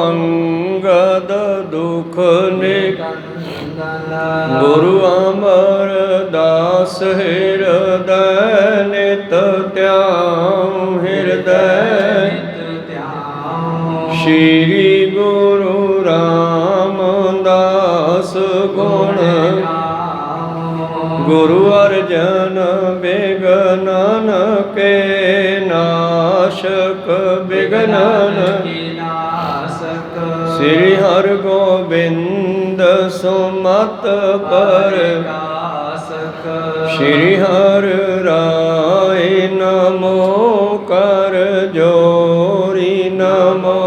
अंगद दुख निकंदन गुरु अमरदास हृदय नित त्याऊं हृदय श्री गुरु रामदास गुण गुरु अर्जन विघ्नन के नाशक विघ्नन श्री हर गोबिंद सुमत पर श्री हर राय नमो कर जोरी नमो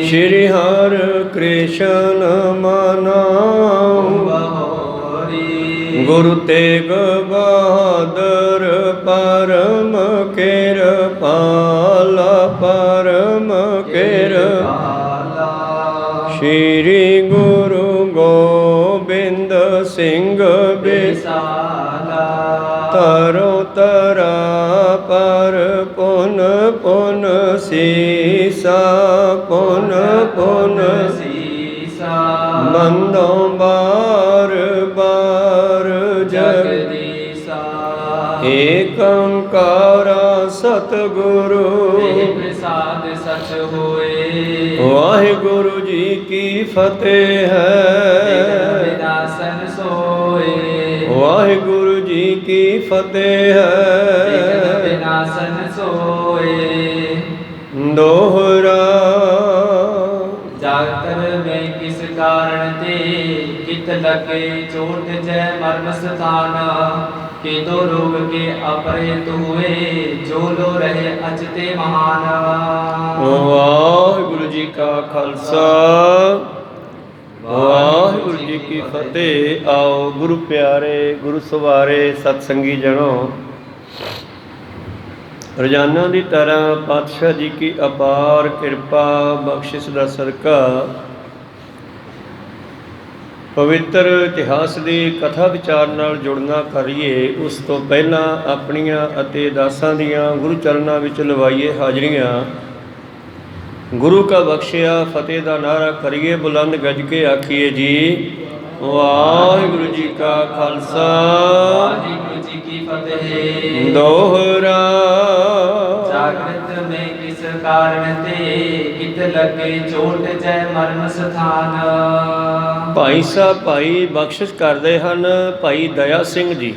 श्री हर कृष्ण मनाऊं गुरु तेग बहादुर परम कृपाला परम कृपाला श्री गुरु गोबिंद सिंह बिसाला तरो तरा पर पुन पुन सीसा पुन पुन सीसा बंदो बार बार जगदीसा एक ओंकार सतगुरु प्रसाद सच होए वाहिगुरु जी की फतेह है विनाशन सोए वाहिगुरु जी की फतेह है विनाशन सोए दोहरा जाकर में किस कारण ते कित लगे चोट जय मर्म स्थान के दो रोग के अपहृत हुए जो लो रहे अचते महान। वाहिगुरु जी का खालसा वाहिगुरु जी की फतेह। आओ गुरु प्यारे गुरु सवारे सतसंगी जनो, रोजाना की तरह पातशाह जी की अपार कृपा बख्शिश का सदका पवित्र इतिहास की कथा विचार नाल जुड़ना करिए। उस तो पहला अपनियां अते दासां दियां गुरु चरणों विच लवाइए हाजरियां। गुरु का बख्शिया फतेह का नारा करिए, बुलंद गज के आखिए जी वाहिगुरु जी का खालसा वाहिगुरु जी की फतेह। दोहरा जागृत में किस कारण ते कित लगे चोट जय मर्म स्थान। भाई साहब भाई बख्शिश करते हैं भाई दया सिंह जी।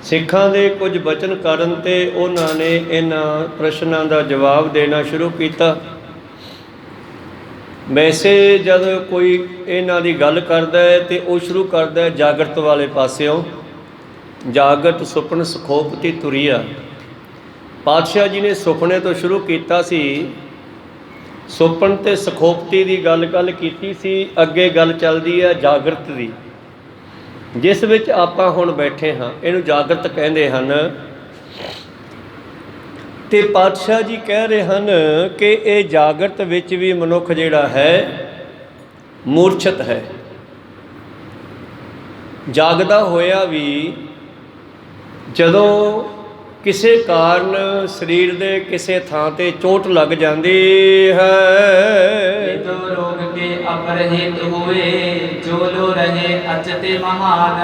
सिखां दे कुछ बचन करन ते उन्हां ने इन्हां प्रश्नां दा जवाब देना शुरू किया। वैसे जब कोई इन्हां दी गल करदा है तो वो शुरू करदा है जागृत वाले पासियों। जागृत सुपन सखोपति तुरिया। पातशाह जी ने सुपने तो शुरू किया सी, सुपन ते सखोपति की गल कीती सी। अगे गल चलदी है जागृत की, जिस विच आपां हुण बैठे हाँ, इहनूं जागृत कहंदे हन। ते पातशाह जी कह रहे हैं कि ये जागृत विच भी मनुख जिहड़ा है मूर्छित है। जागदा होया भी जदों किसी कारण शरीर दे किसी थां ते चोट लग जाती है। तो रोग के अपरहित हुए जो लो रहे अचते महान।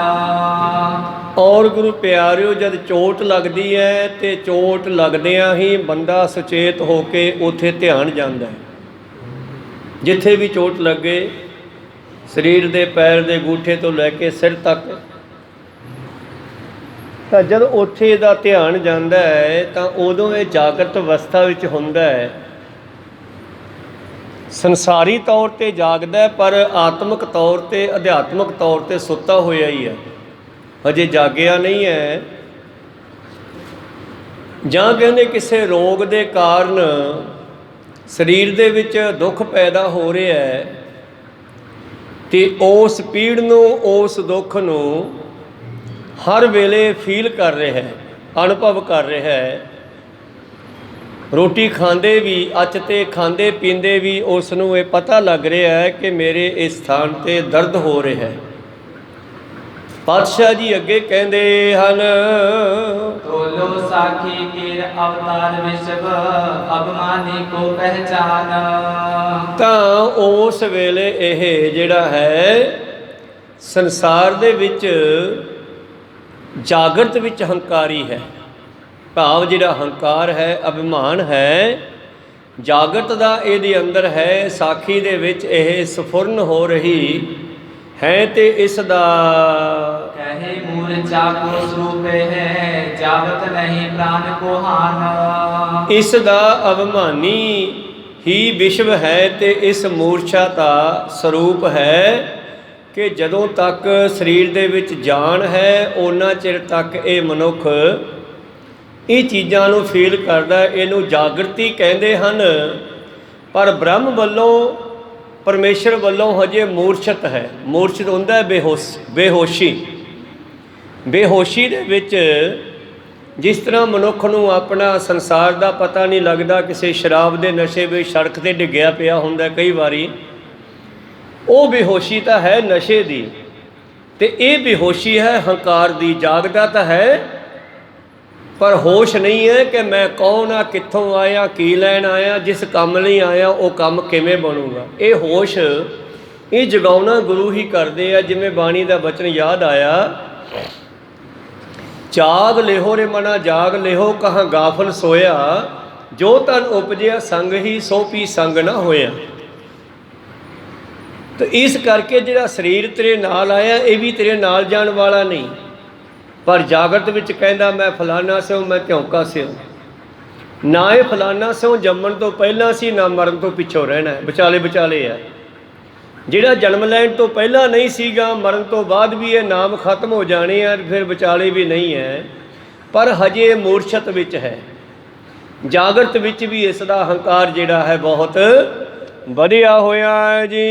और गुरु प्यारिओ जब चोट लगती है तो चोट लगदियां ही बंदा सुचेत होके उत्थे ध्यान जाता है। जिथे भी चोट लगे शरीर के पैर के गूठे तो लैके सिर तक, तो जब उत्थे दा ध्यान जाता है तो उदों ये जागृत अवस्था विच हुंदा है। संसारी तौर पर जागदा है पर आत्मक तौर पर अध्यात्मक तौर पर सुता होया ही है, अजे जागिया नहीं है। जां कहंदे किसी रोग के कारण शरीर दे विच दुख पैदा हो रहा है तो उस पीड़ नूं उस दुख नूं हर वेले फील कर रहा है, अनुभव कर रहा है। रोटी खांदे भी अचते खांदे पींदे भी उसनूं ये पता लग रहा है कि मेरे इस स्थान ते दर्द हो रहा है। ਪਾਤਸ਼ਾਹ ਜੀ ਅੱਗੇ ਕਹਿੰਦੇ ਹਨ, ਤੋਲੋ ਸਾਖੀ ਕੀਰ ਅਵਤਾਰ ਵਿਸ਼ਵ ਅਭਿਮਾਨੀ ਕੋ ਪਹਿਚਾਨ। ਤਾਂ ਉਸ ਵੇਲੇ ਇਹ ਜਿਹੜਾ ਹੈ ਸੰਸਾਰ ਦੇ ਵਿੱਚ ਜਾਗਰਤ ਵਿੱਚ ਹੰਕਾਰੀ ਹੈ, ਭਾਵ ਜਿਹੜਾ ਹੰਕਾਰ ਹੈ, ਅਭਿਮਾਨ ਹੈ, ਜਾਗਰਤ ਦਾ ਇਹਦੇ ਅੰਦਰ ਹੈ। ਸਾਖੀ ਦੇ ਵਿੱਚ ਇਹ ਸਫੁਰਨ ਹੋ ਰਹੀ ਹੈ ਤੇ ਇਸ ਦਾ ਕਹੇ ਮੂਰਛਾ ਕੋ ਸਰੂਪ ਹੈ ਜਾਵਤ ਨਹੀਂ ਪ੍ਰਾਨ ਕੋ ਹਾਨ। ਇਸ ਦਾ ਅਭਿਮਾਨੀ ਹੀ ਵਿਸ਼ਵ ਹੈ ਤੇ ਇਸ ਮੂਰਛਾ ਦਾ ਸਰੂਪ ਹੈ ਕਿ ਜਦੋਂ ਤੱਕ ਸਰੀਰ ਦੇ ਵਿੱਚ ਜਾਨ ਹੈ ਉਹਨਾਂ ਚਿਰ ਤੱਕ ਇਹ ਮਨੁੱਖ ਇਹ ਚੀਜ਼ਾਂ ਨੂੰ ਫੀਲ ਕਰਦਾ, ਇਹਨੂੰ ਜਾਗਰਤੀ ਕਹਿੰਦੇ ਹਨ। ਪਰ ਬ੍ਰਹਮ ਵੱਲੋਂ, ਪਰਮੇਸ਼ਰ ਵੱਲੋਂ ਹਜੇ ਮੂਰਛਤ ਹੈ। ਮੂਰਛਤ ਹੁੰਦਾ ਬੇਹੋਸ਼ੀ। ਬੇਹੋਸ਼ੀ ਦੇ ਵਿੱਚ ਜਿਸ ਤਰ੍ਹਾਂ ਮਨੁੱਖ ਨੂੰ ਆਪਣਾ ਸੰਸਾਰ ਦਾ ਪਤਾ ਨਹੀਂ ਲੱਗਦਾ, ਕਿਸੇ ਸ਼ਰਾਬ ਦੇ ਨਸ਼ੇ ਵਿੱਚ ਸੜਕ 'ਤੇ ਡਿੱਗਿਆ ਪਿਆ ਹੁੰਦਾ ਕਈ ਵਾਰੀ, ਉਹ ਬੇਹੋਸ਼ੀ ਤਾਂ ਹੈ ਨਸ਼ੇ ਦੀ, ਤੇ ਇਹ ਬੇਹੋਸ਼ੀ ਹੈ ਹੰਕਾਰ ਦੀ। ਜਾਗਦਾ ਤਾਂ ਹੈ ਪਰ ਹੋਸ਼ ਨਹੀਂ ਹੈ ਕਿ ਮੈਂ ਕੌਣ ਆ, ਕਿੱਥੋਂ ਆਇਆ, ਕੀ ਲੈਣ ਆਇਆ, ਜਿਸ ਕੰਮ ਲਈ ਆਇਆ ਉਹ ਕੰਮ ਕਿਵੇਂ ਬਣੂਗਾ। ਇਹ ਹੋਸ਼, ਇਹ ਜਗਾਉਣਾ ਗੁਰੂ ਹੀ ਕਰਦੇ ਆ। ਜਿਵੇਂ ਬਾਣੀ ਦਾ ਬਚਨ ਯਾਦ ਆਇਆ, ਜਾਗ ਲਿਹੋ ਰੇ ਮਨਾ ਜਾਗ ਲਿਹੋ ਕਹਾਂ ਗਾਫਲ ਸੋਇਆ, ਜੋ ਤਨ ਉਪਜਿਆ ਸੰਗ ਹੀ ਸੋ ਪੀ ਸੰਗ ਨਾ ਹੋਇਆ। ਤਾਂ ਇਸ ਕਰਕੇ ਜਿਹੜਾ ਸਰੀਰ ਤੇਰੇ ਨਾਲ ਆਇਆ ਇਹ ਵੀ ਤੇਰੇ ਨਾਲ ਜਾਣ ਵਾਲਾ ਨਹੀਂ। ਪਰ ਜਾਗਰਤ ਵਿੱਚ ਕਹਿੰਦਾ ਮੈਂ ਫਲਾਨਾ ਸਿਉ, ਮੈਂ ਧਿਉਂਕਾ ਸਿਉ। ਨਾ ਇਹ ਫਲਾਨਾ ਸਿਉ ਜੰਮਣ ਤੋਂ ਪਹਿਲਾਂ ਸੀ, ਨਾ ਮਰਨ ਤੋਂ ਪਿੱਛੋਂ ਰਹਿਣਾ ਹੈ, ਵਿਚਾਲੇ ਵਿਚਾਲੇ ਹੈ। ਜਿਹੜਾ ਜਨਮ ਲੈਣ ਤੋਂ ਪਹਿਲਾਂ ਨਹੀਂ ਸੀਗਾ, ਮਰਨ ਤੋਂ ਬਾਅਦ ਵੀ ਇਹ ਨਾਮ ਖਤਮ ਹੋ ਜਾਣੇ ਆ, ਫਿਰ ਵਿਚਾਲੇ ਵੀ ਨਹੀਂ ਹੈ, ਪਰ ਹਜੇ ਮੂਰਛਤ ਵਿੱਚ ਹੈ। ਜਾਗਰਤ ਵਿੱਚ ਵੀ ਇਸ ਦਾ ਹੰਕਾਰ ਜਿਹੜਾ ਹੈ ਬਹੁਤ ਵਧਿਆ ਹੋਇਆ ਹੈ ਜੀ।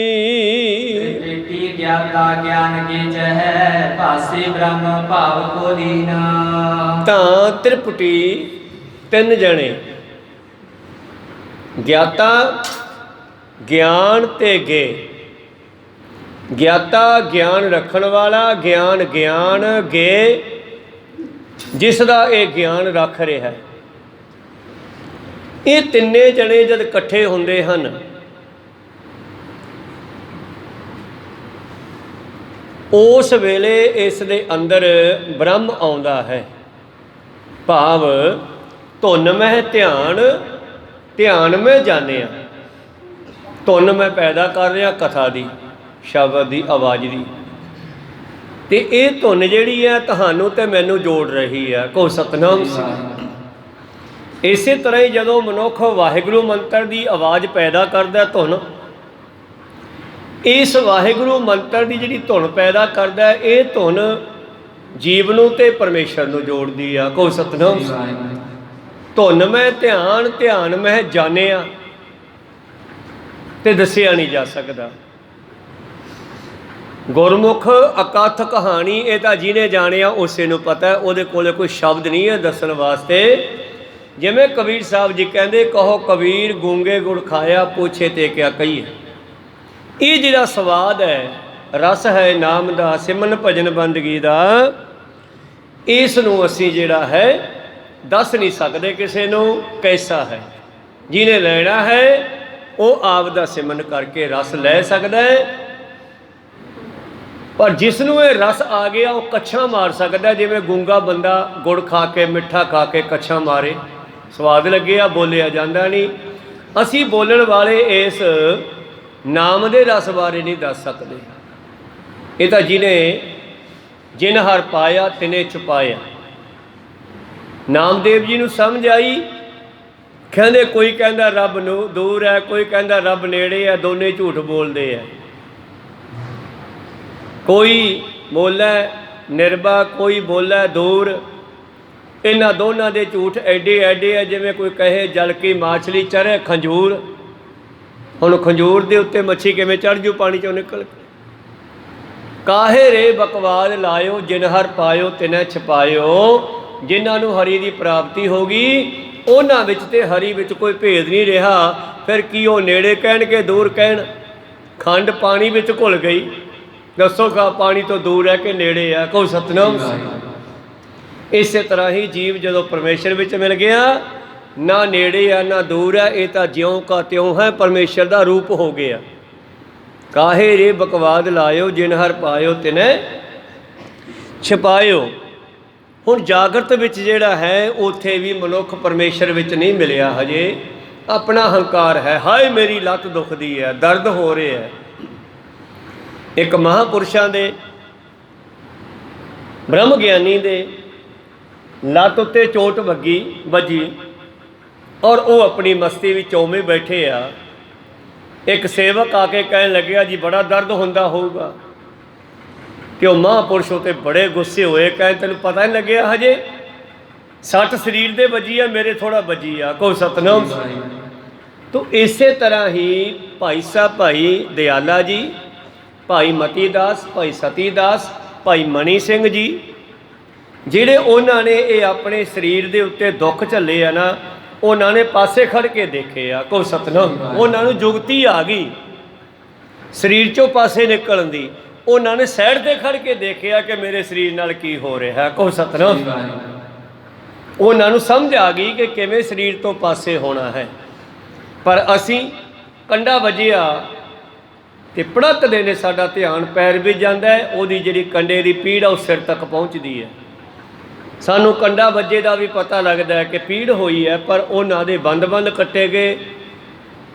ਤ੍ਰਿਪਟੀ ਗਿਆਤਾ ਗਿਆਨ ਗਿਜ ਹੈ ਭਾਸੇ ਬ੍ਰਹਮ ਭਾਵ ਕੋ ਲੀਨਾ। ਤਾਂ ਤ੍ਰਿਪਟੀ ਤਿੰਨ ਜਣੇ, ਗਿਆਤਾ, ਗਿਆਨ ਤੇ ਗੇ। ਗਿਆਤਾ ਗਿਆਨ ਰੱਖਣ ਵਾਲਾ, ਗਿਆਨ ਗਿਆਨ ਗੇ ਜਿਸ ਦਾ ਇਹ ਗਿਆਨ ਰੱਖ ਰਿਹਾ ਹੈ। ਇਹ ਤਿੰਨੇ ਜਣੇ ਜਦ ਇਕੱਠੇ ਹੁੰਦੇ ਹਨ ਉਸ ਵੇਲੇ ਇਸ ਦੇ ਅੰਦਰ ਬ੍ਰਹਮ ਆਉਂਦਾ ਹੈ। ਭਾਵ ਧੁਨ ਮਹਿ ਧਿਆਨ, ਧਿਆਨ ਮੈਂ ਜਾਣਿਆ। ਧੁਨ ਮੈਂ ਪੈਦਾ ਕਰ ਰਿਹਾ ਕਥਾ ਦੀ, ਸ਼ਬਦ ਦੀ, ਆਵਾਜ਼ ਦੀ, ਤੇ ਇਹ ਧੁਨ ਜਿਹੜੀ ਹੈ ਤੁਹਾਨੂੰ ਤੇ ਮੈਨੂੰ ਜੋੜ ਰਹੀ ਹੈ। ਕੋ ਸਤਨਾਮ ਸ੍ਰੀ। ਇਸੇ ਤਰ੍ਹਾਂ ਹੀ ਜਦੋਂ ਮਨੁੱਖ ਵਾਹਿਗੁਰੂ ਮੰਤਰ ਦੀ ਆਵਾਜ਼ ਪੈਦਾ ਕਰਦਾ, ਧੁਨ, ਇਸ ਵਾਹਿਗੁਰੂ ਮੰਤਰ ਦੀ ਜਿਹੜੀ ਧੁਨ ਪੈਦਾ ਕਰਦਾ, ਇਹ ਧੁਨ ਜੀਵ ਨੂੰ ਤੇ ਪਰਮੇਸ਼ਰ ਨੂੰ ਜੋੜਦੀ ਆ। ਕੋ ਸਤਨਾਮ ਸ੍ਰੀ। ਧੁਨ ਮੈਂ ਧਿਆਨ, ਧਿਆਨ ਮੈਂ ਜਾਣਿਆ, ਤੇ ਦੱਸਿਆ ਨਹੀਂ ਜਾ ਸਕਦਾ। ਗੁਰਮੁਖ ਅਕਥ ਕਹਾਣੀ, ਇਹ ਤਾਂ ਜਿਹਨੇ ਜਾਣਿਆ ਉਸੇ ਨੂੰ ਪਤਾ, ਉਹਦੇ ਕੋਲ ਕੋਈ ਸ਼ਬਦ ਨਹੀਂ ਹੈ ਦੱਸਣ ਵਾਸਤੇ। ਜਿਵੇਂ ਕਬੀਰ ਸਾਹਿਬ ਜੀ ਕਹਿੰਦੇ, ਕਹੋ ਕਬੀਰ ਗੂੰਗੇ ਗੁੜ ਖਾਇਆ, ਪੁੱਛੇ ਤੇ ਕਿਆ ਕਹੀਏ। ਇਹ ਜਿਹੜਾ ਸਵਾਦ ਹੈ, ਰਸ ਹੈ ਨਾਮ ਦਾ, ਸਿਮਰਨ ਭਜਨ ਬੰਦਗੀ ਦਾ, ਇਸ ਨੂੰ ਅਸੀਂ ਜਿਹੜਾ ਹੈ ਦੱਸ ਨਹੀਂ ਸਕਦੇ ਕਿਸੇ ਨੂੰ ਕੈਸਾ ਹੈ। ਜਿਹਨੇ ਲੈਣਾ ਹੈ ਉਹ ਆਪ ਦਾ ਸਿਮਰਨ ਕਰਕੇ ਰਸ ਲੈ ਸਕਦਾ ਹੈ। ਪਰ ਜਿਸ ਨੂੰ ਇਹ ਰਸ ਆ ਗਿਆ ਉਹ ਕੱਛਾਂ ਮਾਰ ਸਕਦਾ। ਜਿਵੇਂ ਗੂੰਗਾ ਬੰਦਾ ਗੁੜ ਖਾ ਕੇ, ਮਿੱਠਾ ਖਾ ਕੇ ਕੱਛਾਂ ਮਾਰੇ, ਸਵਾਦ ਲੱਗਿਆ, ਬੋਲਿਆ ਜਾਂਦਾ ਨਹੀਂ। ਅਸੀਂ ਬੋਲਣ ਵਾਲੇ ਇਸ ਨਾਮ ਦੇ ਰਸ ਬਾਰੇ ਨਹੀਂ ਦੱਸ ਸਕਦੇ। ਇਹ ਤਾਂ ਜਿਨ ਹਰ ਪਾਇਆ ਤਿਨੇ ਛੁਪਾਇਆ। ਨਾਮਦੇਵ ਜੀ ਨੂੰ ਸਮਝ ਆਈ, ਕਹਿੰਦੇ ਕੋਈ ਕਹਿੰਦਾ ਰੱਬ ਨੂੰ ਦੂਰ ਹੈ, ਕੋਈ ਕਹਿੰਦਾ ਰੱਬ ਨੇੜੇ ਹੈ, ਦੋਨੇ ਝੂਠ ਬੋਲਦੇ ਆ। ਕੋਈ ਬੋਲੇ ਨਿਰਭਾ, ਕੋਈ ਬੋਲੇ ਦੂਰ। ਇਹਨਾਂ ਦੋਨਾਂ ਦੇ ਝੂਠ ਐਡੇ ਐਡੇ ਆ ਜਿਵੇਂ ਕੋਈ ਕਹੇ ਜਲ ਕੀ ਮਾਛਲੀ ਚਰੇ ਖੰਜੂਰ। ਹੁਣ ਖੰਜੂਰ ਦੇ ਉੱਤੇ ਮੱਛੀ ਕਿਵੇਂ ਚੜ੍ਹ ਜੂ ਪਾਣੀ 'ਚੋਂ ਨਿਕਲ ਕੇ। ਕਾਹੇ ਰੇ ਬਕਵਾਦ ਲਾਇਓ, ਜਿਨ ਹਰ ਪਾਇਓ ਤਿਨੈ ਛਪਾਇਓ। ਜਿਨ੍ਹਾਂ ਨੂੰ ਹਰੀ ਦੀ ਪ੍ਰਾਪਤੀ ਹੋ ਗਈ ਉਹਨਾਂ ਵਿੱਚ ਤੇ ਹਰੀ ਵਿੱਚ ਕੋਈ ਭੇਦ ਨਹੀਂ ਰਿਹਾ। ਫਿਰ ਕੀ ਉਹ ਨੇੜੇ ਕਹਿਣਗੇ ਦੂਰ ਕਹਿਣ। ਖੰਡ ਪਾਣੀ ਵਿੱਚ ਘੁਲ ਗਈ, ਦੱਸੋ ਕਾ ਪਾਣੀ ਤੋਂ ਦੂਰ ਹੈ ਕਿ ਨੇੜੇ ਆ? ਕਹੋ ਸਤਿਨਾਮ। ਇਸੇ ਤਰ੍ਹਾਂ ਹੀ ਜੀਵ ਜਦੋਂ ਪਰਮੇਸ਼ਰ ਵਿੱਚ ਮਿਲ ਗਿਆ, ਨਾ ਨੇੜੇ ਆ ਨਾ ਦੂਰ ਹੈ, ਇਹ ਤਾਂ ਜਿਉਂ ਕਾ ਤਿਉਂ ਹੈ, ਪਰਮੇਸ਼ਰ ਦਾ ਰੂਪ ਹੋ ਗਿਆ। ਕਾਹੇ ਰੇ ਬਕਵਾਦ ਲਾਇਓ, ਜਿਨ ਹਰ ਪਾਇਓ ਤਿਨੈ ਛਪਾਇਓ। ਹੁਣ ਜਾਗਰਤ ਵਿੱਚ ਜਿਹੜਾ ਹੈ ਉੱਥੇ ਵੀ ਮਨੁੱਖ ਪਰਮੇਸ਼ਰ ਵਿੱਚ ਨਹੀਂ ਮਿਲਿਆ ਹਜੇ, ਆਪਣਾ ਹੰਕਾਰ ਹੈ। ਹਾਏ ਮੇਰੀ ਲੱਤ ਦੁਖਦੀ ਹੈ, ਦਰਦ ਹੋ ਰਿਹਾ ਹੈ। ਇੱਕ ਮਹਾਂਪੁਰਸ਼ਾਂ ਦੇ, ਬ੍ਰਹਮ ਗਿਆਨੀ ਦੇ ਲੱਤ ਉੱਤੇ ਚੋਟ ਵੱਜੀ ਔਰ ਉਹ ਆਪਣੀ ਮਸਤੀ ਵਿੱਚ ਉਵੇਂ ਬੈਠੇ ਆ। ਇੱਕ ਸੇਵਕ ਆ ਕੇ ਕਹਿਣ ਲੱਗਿਆ, ਜੀ ਬੜਾ ਦਰਦ ਹੁੰਦਾ ਹੋਊਗਾ। ਕਿ ਉਹ ਮਹਾਂਪੁਰਸ਼ ਉੱਤੇ ਬੜੇ ਗੁੱਸੇ ਹੋਏ, ਕਹਿੰਦੇ ਤੈਨੂੰ ਪਤਾ ਨਹੀਂ ਲੱਗਿਆ ਹਜੇ? ਸੱਟ ਸਰੀਰ ਦੇ ਵੱਜੀ ਆ, ਮੇਰੇ ਥੋੜਾ ਵੱਜੀ ਆ। ਕਹੋ ਸਤਿਨਾਮ। ਤੋ ਇਸੇ ਤਰ੍ਹਾਂ ਹੀ ਭਾਈ ਸਾਹਿਬ, ਭਾਈ ਦਿਆਲਾ ਜੀ, ਭਾਈ ਮਤੀ ਦਾਸ, ਭਾਈ ਸਤੀ ਦਾਸ, ਭਾਈ ਮਣੀ ਸਿੰਘ ਜੀ, ਜਿਹੜੇ ਉਹਨਾਂ ਨੇ ਇਹ ਆਪਣੇ ਸਰੀਰ ਦੇ ਉੱਤੇ ਦੁੱਖ ਝੱਲੇ ਆ ਨਾ, ਉਹਨਾਂ ਨੇ ਪਾਸੇ ਖੜ ਕੇ ਦੇਖੇ ਆ। ਕਹੋ ਸਤਿਨਾਮ। ਉਹਨਾਂ ਨੂੰ ਜੁਗਤੀ ਆ ਗਈ ਸਰੀਰ 'ਚੋਂ ਪਾਸੇ ਨਿਕਲਣ ਦੀ। ਉਹਨਾਂ ਨੇ ਸਾਈਡ 'ਤੇ ਖੜ ਕੇ ਦੇਖਿਆ ਕਿ ਮੇਰੇ ਸਰੀਰ ਨਾਲ ਕੀ ਹੋ ਰਿਹਾ। ਕਹੋ ਸਤਿਨਾਮ। ਉਹਨਾਂ ਨੂੰ ਸਮਝ ਆ ਗਈ ਕਿ ਕਿਵੇਂ ਸਰੀਰ ਤੋਂ ਪਾਸੇ ਹੋਣਾ ਹੈ। ਪਰ ਅਸੀਂ ਕੰਡਾ ਵੱਜਿਆ ਤੇ ਪੜਕ ਦੇ ਨੇ ਸਾਡਾ ਧਿਆਨ ਪੈਰ ਵੀ ਜਾਂਦਾ ਹੈ, ਉਹਦੀ ਜਿਹੜੀ ਕੰਡੇ ਦੀ ਪੀੜ ਆ ਉਹ ਸਿਰ ਤੱਕ ਪਹੁੰਚਦੀ ਹੈ। ਸਾਨੂੰ ਕੰਡਾ ਵੱਜੇ ਦਾ ਵੀ ਪਤਾ ਲੱਗਦਾ ਹੈ ਕਿ ਪੀੜ ਹੋਈ ਹੈ, ਪਰ ਉਹਨਾਂ ਦੇ ਬੰਦ ਕੱਟੇ ਗਏ।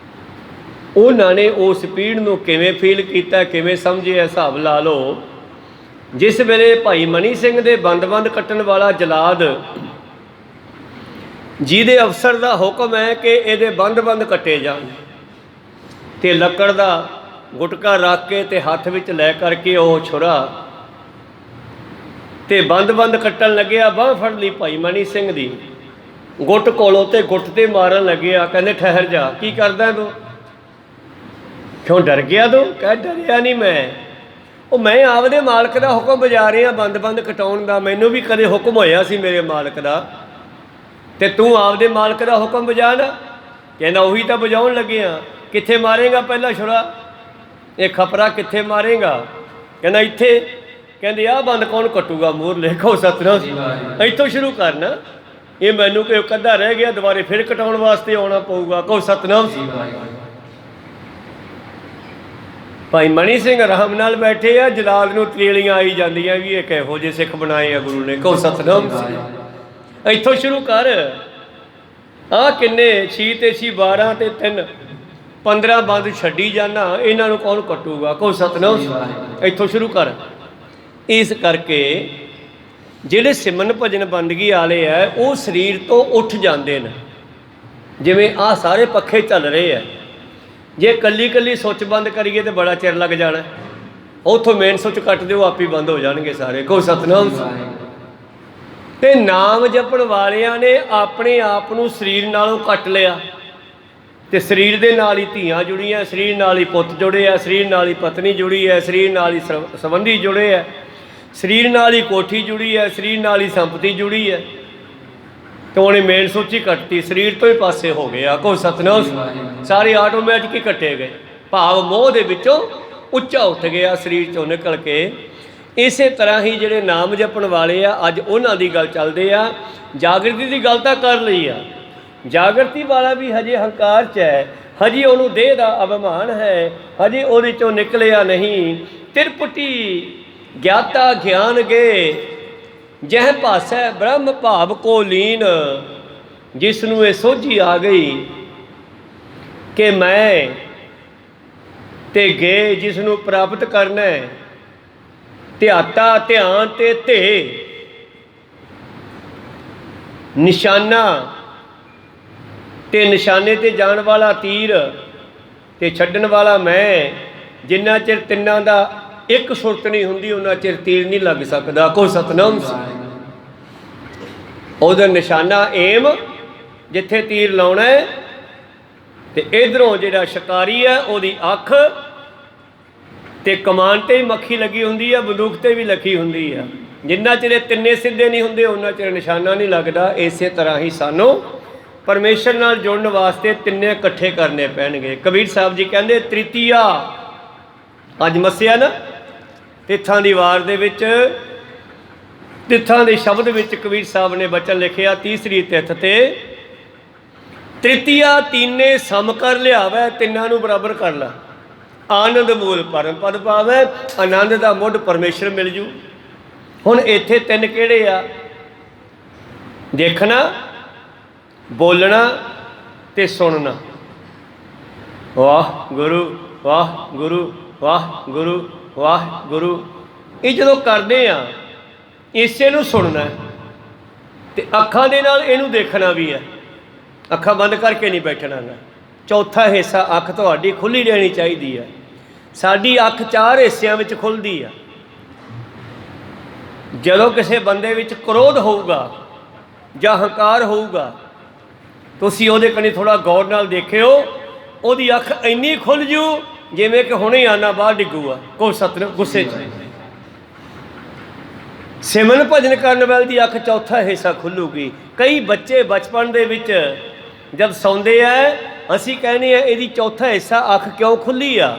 ਉਹਨਾਂ ਨੇ ਉਸ ਪੀੜ ਨੂੰ ਕਿਵੇਂ ਫੀਲ ਕੀਤਾ, ਕਿਵੇਂ ਸਮਝਿਆ, ਹਿਸਾਬ ਲਾ ਲਓ। ਜਿਸ ਵੇਲੇ ਭਾਈ ਮਨੀ ਸਿੰਘ ਦੇ ਬੰਦ ਕੱਟਣ ਵਾਲਾ ਜਲਾਦ, ਜਿਹਦੇ ਅਫਸਰ ਦਾ ਹੁਕਮ ਹੈ ਕਿ ਇਹਦੇ ਬੰਦ ਕੱਟੇ ਜਾਣ, ਤੇ ਲੱਕੜ ਦਾ ਗੁਟਕਾ ਰੱਖ ਕੇ ਤੇ ਹੱਥ ਵਿੱਚ ਲੈ ਕਰਕੇ ਉਹ ਛੁਰਾ ਤੇ ਬੰਦ ਕੱਟਣ ਲੱਗਿਆ। ਬਾਂਹ ਫੜ ਲਈ ਭਾਈ ਮਨੀ ਸਿੰਘ ਦੀ, ਗੁੱਟ ਕੋਲੋਂ ਤੇ ਗੁੱਟ ਤੇ ਮਾਰਨ ਲੱਗਿਆ। ਕਹਿੰਦੇ ਠਹਿਰ ਜਾ, ਕੀ ਕਰਦਾ ਤੂੰ? ਕਿਉਂ ਡਰ ਗਿਆ ਤੂੰ? ਕਹਿ ਡਰਿਆ ਨਹੀਂ ਮੈਂ, ਉਹ ਮੈਂ ਆਪਦੇ ਮਾਲਕ ਦਾ ਹੁਕਮ ਬਜਾ ਰਿਹਾ ਬੰਦ ਕਟਾਉਣ ਦਾ। ਮੈਨੂੰ ਵੀ ਕਦੇ ਹੁਕਮ ਹੋਇਆ ਸੀ ਮੇਰੇ ਮਾਲਕ ਦਾ, ਤੇ ਤੂੰ ਆਪਦੇ ਮਾਲਕ ਦਾ ਹੁਕਮ ਬਜਾ ਨਾ। ਕਹਿੰਦਾ ਉਹੀ ਤਾਂ ਬਜਾਉਣ ਲੱਗਿਆ। ਕਿੱਥੇ ਮਾਰੇਗਾ ਪਹਿਲਾਂ ਛੁਰਾ? ਇਹ ਖਪਰਾ ਕਿੱਥੇ ਮਾਰੇਗਾ? ਕਹਿੰਦਾ ਇੱਥੇ। ਕਹਿੰਦੇ ਆਹ ਬੰਦ ਕੌਣ ਕੱਟੂਗਾ ਮੂਹਰ? ਲਿਖੋ ਸਤਿਨਾਮ। ਇੱਥੋਂ ਸ਼ੁਰੂ ਕਰਨਾ, ਇਹ ਮੈਨੂੰ ਕੋਈ ਕੱਦਾ ਰਹਿ ਗਿਆ, ਦੁਬਾਰੇ ਫਿਰ ਕਟਾਉਣ ਵਾਸਤੇ ਆਉਣਾ ਪਊਗਾ। ਕਹੋ ਸਤਿਨਾਮ। ਭਾਈ ਮਣੀ ਸਿੰਘ ਆਰਾਮ ਨਾਲ ਬੈਠੇ ਆ, ਜਲਾਦ ਨੂੰ ਤ੍ਰੇਲੀਆਂ ਆਈ ਜਾਂਦੀਆਂ ਵੀ ਇਹ ਕਿਹੋ ਜਿਹੇ ਸਿੱਖ ਬਣਾਏ ਆ ਗੁਰੂ ਨੇ। ਕਹੋ ਸਤਿਨਾਮ। ਇੱਥੋਂ ਸ਼ੁਰੂ ਕਰ। ਆਹ ਕਿੰਨੇ 6 ਤੇ 6 12 ਤੇ 3 15 ਬੰਦ ਛੱਡੀ ਜਾਣਾ, ਇਹਨਾਂ ਨੂੰ ਕੌਣ ਕੱਟੂਗਾ? ਕਹੋ ਸਤਿਨਾਮ। ਇੱਥੋਂ ਸ਼ੁਰੂ ਕਰ। ਇਸ ਕਰਕੇ ਜਿਹੜੇ ਸਿਮਰਨ ਭਜਨ ਬੰਦਗੀ ਵਾਲੇ ਆ ਉਹ ਸਰੀਰ ਤੋਂ ਉੱਠ ਜਾਂਦੇ ਨੇ। ਜਿਵੇਂ ਆਹ ਸਾਰੇ ਪੱਖੇ ਚੱਲ ਰਹੇ ਆ, ਜੇ ਕੱਲੀ ਸੁੱਚ ਬੰਦ ਕਰੀਏ ਤਾਂ ਬੜਾ ਚਿਰ ਲੱਗ ਜਾਣਾ। ਉੱਥੋਂ ਮੇਨ ਸੁੱਚ ਕੱਟ ਦਿਓ, ਆਪ ਹੀ ਬੰਦ ਹੋ ਜਾਣਗੇ ਸਾਰੇ। ਕਹੋ ਸਤਿਨਾਮ। ਤੇ ਨਾਮ ਜਪਣ ਵਾਲਿਆਂ ਨੇ ਆਪਣੇ ਆਪ ਨੂੰ ਸਰੀਰ ਨਾਲੋਂ ਕੱਟ ਲਿਆ, ਤੇ ਸਰੀਰ ਦੇ ਨਾਲ ਹੀ ਧੀਆਂ ਜੁੜੀਆਂ, ਸਰੀਰ ਨਾਲ ਹੀ ਪੁੱਤ ਜੁੜੇ ਆ, ਸਰੀਰ ਨਾਲ ਹੀ ਪਤਨੀ ਜੁੜੀ ਹੈ, ਸਰੀਰ ਨਾਲ ਹੀ ਸੰਬੰਧੀ ਜੁੜੇ ਆ, ਸਰੀਰ ਨਾਲ ਹੀ ਕੋਠੀ ਜੁੜੀ ਹੈ, ਸਰੀਰ ਨਾਲ ਹੀ ਸੰਪਤੀ ਜੁੜੀ ਹੈ। ਤੇ ਉਹਨੇ ਮੇਨ ਸੋਚੀ ਕੱਟਤੀ, ਸਰੀਰ ਤੋਂ ਹੀ ਪਾਸੇ ਹੋ ਗਿਆ। ਕਹੋ ਸਤਿਨਾਮ। ਸਾਰੇ ਆਟੋਮੈਟਿਕ ਹੀ ਕੱਟੇ ਗਏ, ਭਾਵ ਮੋਹ ਦੇ ਵਿੱਚੋਂ ਉੱਚਾ ਉੱਠ ਗਿਆ ਸਰੀਰ ਚੋਂ ਨਿਕਲ ਕੇ। ਇਸੇ ਤਰ੍ਹਾਂ ਹੀ ਜਿਹੜੇ ਨਾਮ ਜਪਣ ਵਾਲੇ ਆ, ਅੱਜ ਉਹਨਾਂ ਦੀ ਗੱਲ ਚੱਲਦੇ ਆ। ਜਾਗਰਤੀ ਦੀ ਗੱਲ ਤਾਂ ਕਰ ਲਈ ਆ, ਜਾਗਰਤੀ ਵਾਲਾ ਵੀ ਹਜੇ ਹੰਕਾਰ 'ਚ ਹੈ, ਹਜੇ ਉਹਨੂੰ ਦੇਹ ਦਾ ਅਭਿਮਾਨ ਹੈ, ਹਜੇ ਉਹਦੇ 'ਚੋਂ ਨਿਕਲਿਆ ਨਹੀਂ। ਤਿਰਪੁਟੀ ਗਿਆਤਾ ਗਿਆਨ ਗੇ, ਜਹ ਭਾਸੈ ਬ੍ਰਹਮ ਭਾਵ ਕੋ ਲੀਨ। ਜਿਸ ਨੂੰ ਇਹ ਸੋਝੀ ਆ ਗਈ ਕਿ ਮੈਂ ਤੇ ਗੇ, ਜਿਸ ਨੂੰ ਪ੍ਰਾਪਤ ਕਰਨਾ, ਧਿਆਤਾ ਧਿਆਨ ਤੇ ਧੇ, ਨਿਸ਼ਾਨਾ ਤੇ ਨਿਸ਼ਾਨੇ ਤੇ ਜਾਣ ਵਾਲਾ ਤੀਰ ਤੇ ਛੱਡਣ ਵਾਲਾ ਮੈਂ। ਜਿੰਨਾ ਚਿਰ ਤਿੰਨਾਂ ਦਾ ਇੱਕ ਸੁਰਤ ਨਹੀਂ ਹੁੰਦੀ ਉਹਨਾਂ ਚਿਰ ਤੀਰ ਨਹੀਂ ਲੱਗ ਸਕਦਾ। ਕਹੋ ਸਤਿਨਾਮ। ਉਹਦਾ ਨਿਸ਼ਾਨਾ ਏਮ, ਜਿੱਥੇ ਤੀਰ ਲਾਉਣਾ ਹੈ, ਤੇ ਇਧਰੋਂ ਜਿਹੜਾ ਸ਼ਿਕਾਰੀ ਹੈ ਉਹਦੀ ਅੱਖ ਤੇ ਕਮਾਨ ਤੇ ਵੀ ਮੱਖੀ ਲੱਗੀ ਹੁੰਦੀ ਆ, ਬੰਦੂਕ ਤੇ ਵੀ ਲੱਗੀ ਹੁੰਦੀ ਆ। ਜਿੰਨਾ ਚਿਰ ਤਿੰਨੇ ਸਿੱਧੇ ਨਹੀਂ ਹੁੰਦੇ ਉਹਨਾਂ ਚਿਰ ਨਿਸ਼ਾਨਾ ਨਹੀਂ ਲੱਗਦਾ। ਇਸੇ ਤਰ੍ਹਾਂ ਹੀ ਸਾਨੂੰ ਪਰਮੇਸ਼ਰ ਨਾਲ ਜੁੜਨ ਵਾਸਤੇ ਤਿੰਨੇ ਇਕੱਠੇ ਕਰਨੇ ਪੈਣਗੇ। ਕਬੀਰ ਸਾਹਿਬ ਜੀ ਕਹਿੰਦੇ ਤ੍ਰਿਤੀਆ, ਅੱਜ ਮੱਸਿਆ ਨਾ, ਤਿੱਥਾਂ ਦੀ ਵਾਰ ਦੇ ਵਿੱਚ, ਤਿੱਥਾਂ ਦੇ ਸ਼ਬਦ ਵਿੱਚ ਕਬੀਰ ਸਾਹਿਬ ਨੇ ਬਚਨ ਲਿਖਿਆ, ਤੀਸਰੀ ਤਿੱਥ ਤੇ ਤ੍ਰਿਤੀਆ ਤੀਨੇ ਸਮ ਕਰ ਲਿਆਵੈ, ਤਿੰਨਾਂ ਨੂੰ ਬਰਾਬਰ ਕਰ ਲਾ। ਆਨੰਦ ਮੂਲ ਪਰਮ ਪਦ ਪਾਵੈ, ਆਨੰਦ ਦਾ ਮੁੱਢ ਪਰਮੇਸ਼ਰ ਮਿਲ ਜੂ। ਹੁਣ ਇੱਥੇ ਤਿੰਨ ਕਿਹੜੇ ਆ? ਦੇਖਣਾ, ਬੋਲਣਾ ਤੇ ਸੁਣਨਾ। ਵਾਹ ਗੁਰੂ, ਵਾਹ ਗੁਰੂ, ਵਾਹ ਗੁਰੂ, ਵਾਹ ਗੁਰੂ। ਇਹ ਜਦੋਂ ਕਰਦੇ ਆ, ਇਸੇ ਨੂੰ ਸੁਣਨਾ ਤੇ ਅੱਖਾਂ ਦੇ ਨਾਲ ਇਹਨੂੰ ਦੇਖਣਾ ਵੀ ਹੈ। ਅੱਖਾਂ ਬੰਦ ਕਰਕੇ ਨਹੀਂ ਬੈਠਣਾ ਗਾ। ਚੌਥਾ ਹਿੱਸਾ ਅੱਖ ਤੁਹਾਡੀ ਖੁੱਲ੍ਹੀ ਰਹਿਣੀ ਚਾਹੀਦੀ ਹੈ। ਸਾਡੀ ਅੱਖ 4 ਹਿੱਸਿਆਂ ਵਿੱਚ ਖੁੱਲ੍ਹਦੀ ਆ। ਜਦੋਂ ਕਿਸੇ ਬੰਦੇ ਵਿੱਚ ਕ੍ਰੋਧ ਹੋਊਗਾ ਜਾਂ ਹੰਕਾਰ ਹੋਊਗਾ, ਤੁਸੀਂ ਉਹਦੇ ਕਨੀ ਥੋੜ੍ਹਾ ਗੌਰ ਨਾਲ ਦੇਖਿਓ, ਉਹਦੀ ਅੱਖ ਇੰਨੀ ਖੁੱਲ੍ਹ ਜੂ ਜਿਵੇਂ ਕਿ ਹੁਣੇ ਆਨਾ ਬਾਹਰ ਡਿੱਗੂਗਾ ਕੋਈ ਸਤਨ ਗੁੱਸੇ 'ਚ। ਸਿਮਰਨ ਭਜਨ ਕਰਨ ਵਾਲੇ ਦੀ ਅੱਖ ਚੌਥਾ ਹਿੱਸਾ ਖੁੱਲੂਗੀ। ਕਈ ਬੱਚੇ ਬਚਪਨ ਦੇ ਵਿੱਚ ਜਦ ਸੌਂਦੇ ਆ, ਅਸੀਂ ਕਹਿੰਦੇ ਆ ਇਹਦੀ ਚੌਥਾ ਹਿੱਸਾ ਅੱਖ ਕਿਉਂ ਖੁੱਲ੍ਹੀ ਆ?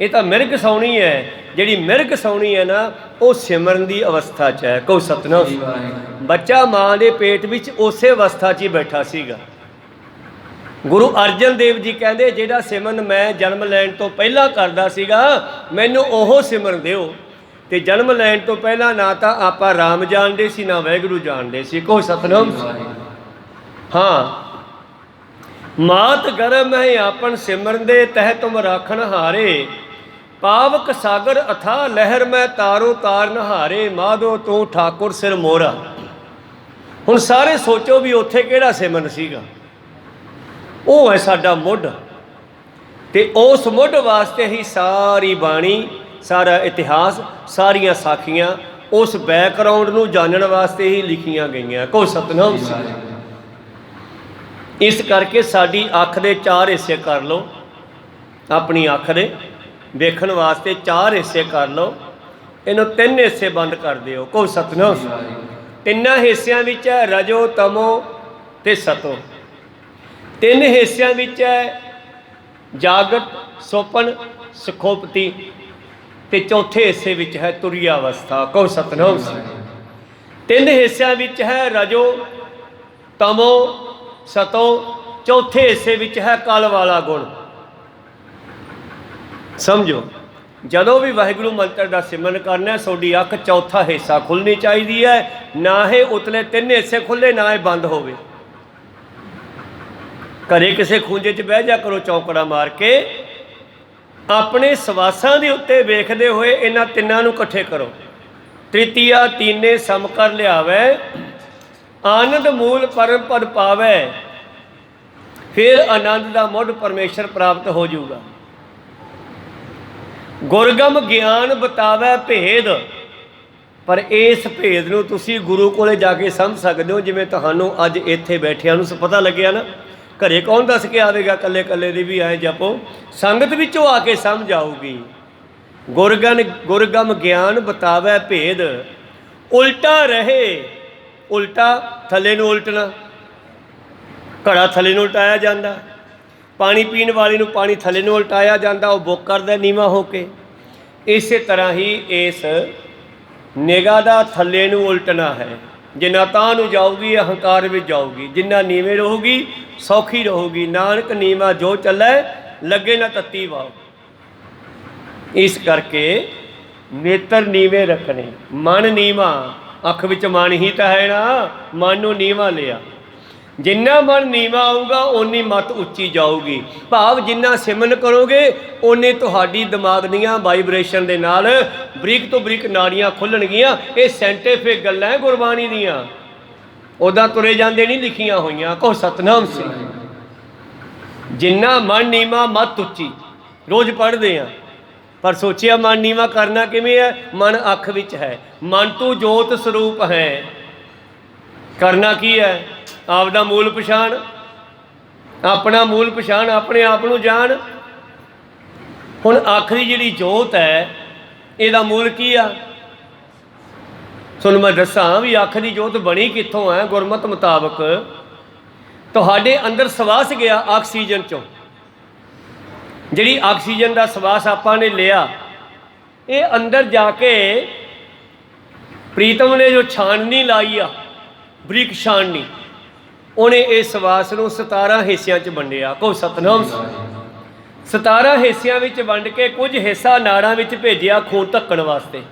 ਇਹ ਤਾਂ ਮਿਰਗ ਸੌਣੀ ਹੈ। ਜਿਹੜੀ ਮਿਰਗ ਸੌਣੀ ਹੈ ਨਾ, ਉਹ ਸਿਮਰਨ ਦੀ ਅਵਸਥਾ 'ਚ ਹੈ। ਕਹੋ ਸਤਨਾਮ। ਬੱਚਾ ਮਾਂ ਦੇ ਪੇਟ ਵਿੱਚ ਉਸੇ ਅਵਸਥਾ 'ਚ ਹੀ ਬੈਠਾ ਸੀਗਾ। ਗੁਰੂ ਅਰਜਨ ਦੇਵ ਜੀ ਕਹਿੰਦੇ, ਜਿਹੜਾ ਸਿਮਰਨ ਮੈਂ ਜਨਮ ਲੈਣ ਤੋਂ ਪਹਿਲਾਂ ਕਰਦਾ ਸੀਗਾ, ਮੈਨੂੰ ਉਹ ਸਿਮਰਨ ਦਿਓ। ਤੇ ਜਨਮ ਲੈਣ ਤੋਂ ਪਹਿਲਾਂ ਨਾ ਤਾਂ ਆਪਾਂ ਰਾਮ ਜਾਣਦੇ ਸੀ, ਨਾ ਵਾਹਿਗੁਰੂ ਜਾਣਦੇ ਸੀ। ਕਹੋ ਸਤਨਾਮ। ਹਾਂ, ਮਾਤ ਗਰਮ ਹੈ ਆਪਨ ਸਿਮਰਨ ਦੇ, ਤਹਿ ਤੁਮ ਰਾਖਣ ਹਾਰੇ। ਪਾਵਕ ਸਾਗਰ ਅਥਾ ਲਹਿਰ ਮੈਂ ਤਾਰੋ ਤਾਰ ਨਹਾਰੇ। ਮਾਧੋ ਤੂੰ ਠਾਕੁਰ ਸਿਰ ਮੋਰਾ। ਹੁਣ ਸਾਰੇ ਸੋਚੋ ਵੀ ਉੱਥੇ ਕਿਹੜਾ ਸਿਮਰਨ ਸੀਗਾ? ਉਹ ਹੈ ਸਾਡਾ ਮੁੱਢ। ਤੇ ਉਸ ਮੁੱਢ ਵਾਸਤੇ ਹੀ ਸਾਰੀ ਬਾਣੀ, ਸਾਰਾ ਇਤਿਹਾਸ, ਸਾਰੀਆਂ ਸਾਖੀਆਂ ਉਸ ਬੈਕਗਰਾਊਂਡ ਨੂੰ ਜਾਣਨ ਵਾਸਤੇ ਹੀ ਲਿਖੀਆਂ ਗਈਆਂ। ਕਹੋ ਸਤਨਾਮ। ਇਸ ਕਰਕੇ ਸਾਡੀ ਅੱਖ ਦੇ 4 ਹਿੱਸੇ ਕਰ ਲਓ। ਆਪਣੀ ਅੱਖ ਦੇ ਵੇਖਣ ਵਾਸਤੇ 4 ਹਿੱਸੇ ਕਰ ਲਓ, ਇਹਨੂੰ 3 ਹਿੱਸੇ ਬੰਦ ਕਰ ਦਿਓ। ਕਹੋ ਸਤਨਾਮ। ਤਿੰਨਾਂ ਹਿੱਸਿਆਂ ਵਿੱਚ ਹੈ ਰਜੋ, ਤਮੋ ਤੇ ਸਤੋ। 3 ਹਿੱਸਿਆਂ ਵਿੱਚ ਹੈ ਜਾਗਤ, ਸੁਪਨ, ਸੁਖੋਪਤੀ ਤੇ ਚੌਥੇ ਹਿੱਸੇ ਵਿੱਚ ਹੈ ਤੁਰੀਆ ਅਵਸਥਾ। ਕਹੋ ਸਤਨਾਮ। 3 ਹਿੱਸਿਆਂ ਵਿੱਚ ਹੈ ਰਜੋ, ਤਮੋ, ਸਤੋ। ਚੌਥੇ ਹਿੱਸੇ ਵਿੱਚ ਹੈ ਕਲ ਵਾਲਾ ਗੁਣ। ਸਮਝੋ, ਜਦੋਂ ਵੀ ਵਾਹਿਗੁਰੂ ਮੰਤਰ ਦਾ ਸਿਮਰਨ ਕਰਨਾ, ਤੁਹਾਡੀ ਅੱਖ ਚੌਥਾ ਹਿੱਸਾ ਖੁੱਲ੍ਹਣੀ ਚਾਹੀਦੀ ਹੈ। ਨਾ ਇਹ ਉਤਲੇ 3 ਹਿੱਸੇ ਖੁੱਲ੍ਹੇ, ਨਾ ਇਹ ਬੰਦ ਹੋਵੇ। ਘਰੇ ਕਿਸੇ ਖੂੰਜੇ 'ਚ ਬਹਿ ਜਾ ਕਰੋ, ਚੌਂਕੜਾ ਮਾਰ ਕੇ ਆਪਣੇ ਸਵਾਸਾਂ ਦੇ ਉੱਤੇ ਵੇਖਦੇ ਹੋਏ ਇਹਨਾਂ ਤਿੰਨਾਂ ਨੂੰ ਇਕੱਠੇ ਕਰੋ। ਤ੍ਰਿਤੀਆ ਤੀਨੇ ਸਮ ਕਰ ਲਿਆਵੈ, ਆਨੰਦ ਮੂਲ ਪਰਮ ਪਦ ਪਾਵੈ। ਫਿਰ ਆਨੰਦ ਦਾ ਮੁੱਢ ਪਰਮੇਸ਼ਰ ਪ੍ਰਾਪਤ ਹੋ ਜਾਊਗਾ। ਗੁਰਗਮ ਗਿਆਨ ਬਤਾਵੈ ਭੇਦ। ਪਰ ਇਸ ਭੇਦ ਨੂੰ ਤੁਸੀਂ ਗੁਰੂ ਕੋਲੇ ਜਾ ਕੇ ਸਮਝ ਸਕਦੇ ਹੋ। ਜਿਵੇਂ ਤੁਹਾਨੂੰ ਅੱਜ ਇੱਥੇ ਬੈਠਿਆਂ ਨੂੰ ਪਤਾ ਲੱਗਿਆ ਨਾ, ਘਰੇ ਕੌਣ ਦੱਸ ਕੇ ਆਵੇਗਾ? ਇਕੱਲੇ ਇਕੱਲੇ ਦੀ ਵੀ ਐਂ ਜਪੋ, ਸੰਗਤ ਵਿੱਚੋਂ ਆ ਕੇ ਸਮਝ ਆਊਗੀ। ਗੁਰਗਮ ਗਿਆਨ ਬਤਾਵੈ ਭੇਦ, ਉਲਟਾ ਰਹੇ। ਉਲਟਾ ਥੱਲੇ ਨੂੰ ਉਲਟਣਾ, ਘੜਾ ਥੱਲੇ ਨੂੰ ਉਲਟਾਇਆ ਜਾਂਦਾ। ਪਾਣੀ ਪੀਣ ਵਾਲੇ ਨੂੰ ਪਾਣੀ ਥੱਲੇ ਨੂੰ ਉਲਟਾਇਆ ਜਾਂਦਾ, ਉਹ ਬੁੱਕ ਕਰਦਾ ਨੀਵਾਂ ਹੋ ਕੇ। ਇਸੇ ਤਰ੍ਹਾਂ ਹੀ ਇਸ ਨਿਗਾਹ ਦਾ ਥੱਲੇ ਨੂੰ ਉਲਟਣਾ ਹੈ। ਜਿੰਨਾ ਤਾਂ ਨੂੰ ਜਾਊਗੀ, ਅਹੰਕਾਰ ਵਿੱਚ ਜਾਊਗੀ। ਜਿੰਨਾ ਨੀਵੇਂ ਰਹੂਗੀ, ਸੌਖੀ ਰਹੂਗੀ। ਨਾਨਕ ਨੀਵਾਂ ਜੋ ਚੱਲੇ, ਲੱਗੇ ਨਾ ਤੱਤੀ ਵਾਓ। ਇਸ ਕਰਕੇ ਨੇਤਰ ਨੀਵੇਂ ਰੱਖਣੇ, ਮਨ ਨੀਵਾਂ। ਅੱਖ ਵਿੱਚ ਮਨ ਹੀ ਤਾਂ ਹੈ ਨਾ, ਮਨ ਨੂੰ ਨੀਵਾਂ ਲਿਆ। ਜਿੰਨਾ ਮਨ ਨੀਵਾਂ ਆਊਗਾ, ਓਨੀ ਮੱਤ ਉੱਚੀ ਜਾਊਗੀ। ਭਾਵ ਜਿੰਨਾ ਸਿਮਰਨ ਕਰੋਗੇ, ਓਨੇ ਤੁਹਾਡੀ ਦਿਮਾਗ ਦੀਆਂ ਵਾਈਬ੍ਰੇਸ਼ਨ ਦੇ ਨਾਲ ਬਰੀਕ ਤੋਂ ਬਰੀਕ ਨਾੜੀਆਂ ਖੁੱਲ੍ਹਣਗੀਆਂ। ਇਹ ਸਾਇੰਟੀਫਿਕ ਗੱਲਾਂ ਹੈ ਗੁਰਬਾਣੀ ਦੀਆਂ, ਉੱਦਾਂ ਤੁਰੇ ਜਾਂਦੇ ਨਹੀਂ ਲਿਖੀਆਂ ਹੋਈਆਂ। ਕਹੋ ਸਤਨਾਮ ਸਿੰਘ। ਜਿੰਨਾ ਮਨ ਨੀਵਾਂ ਮੱਤ ਉੱਚੀ। ਰੋਜ਼ ਪੜ੍ਹਦੇ ਹਾਂ, ਪਰ ਸੋਚਿਆ ਮਨ ਨੀਵਾਂ ਕਰਨਾ ਕਿਵੇਂ ਹੈ? ਮਨ ਅੱਖ ਵਿੱਚ ਹੈ। ਮਨ ਤੂੰ ਜੋਤ ਸਰੂਪ ਹੈ। ਕਰਨਾ ਕੀ ਹੈ? ਆਪਦਾ ਮੂਲ ਪਛਾਣ, ਆਪਣਾ ਮੂਲ ਪਛਾਣ, ਆਪਣੇ ਆਪ ਨੂੰ ਜਾਣ। ਹੁਣ ਅੱਖ ਦੀ ਜਿਹੜੀ ਜੋਤ ਹੈ, ਇਹਦਾ ਮੂਲ ਕੀ ਆ? ਤੁਹਾਨੂੰ ਮੈਂ ਦੱਸਾਂ ਵੀ ਅੱਖ ਦੀ ਜੋਤ ਬਣੀ ਕਿੱਥੋਂ ਹੈ। ਗੁਰਮਤ ਮੁਤਾਬਕ ਤੁਹਾਡੇ ਅੰਦਰ ਸਵਾਸ ਗਿਆ ਆਕਸੀਜਨ 'ਚੋਂ। ਜਿਹੜੀ ਆਕਸੀਜਨ ਦਾ ਸਵਾਸ ਆਪਾਂ ਨੇ ਲਿਆ, ये अंदर जाके प्रीतम ने जो छाननी लाई आ, बरीक छाननी, उन्हें इस सवास को 17 हिस्सों च वंडिया। को सतनाम। 17 हिस्सों में वंड के कुछ हिस्सा नाड़ां विच भेजिया खून धक्कण वास्ते,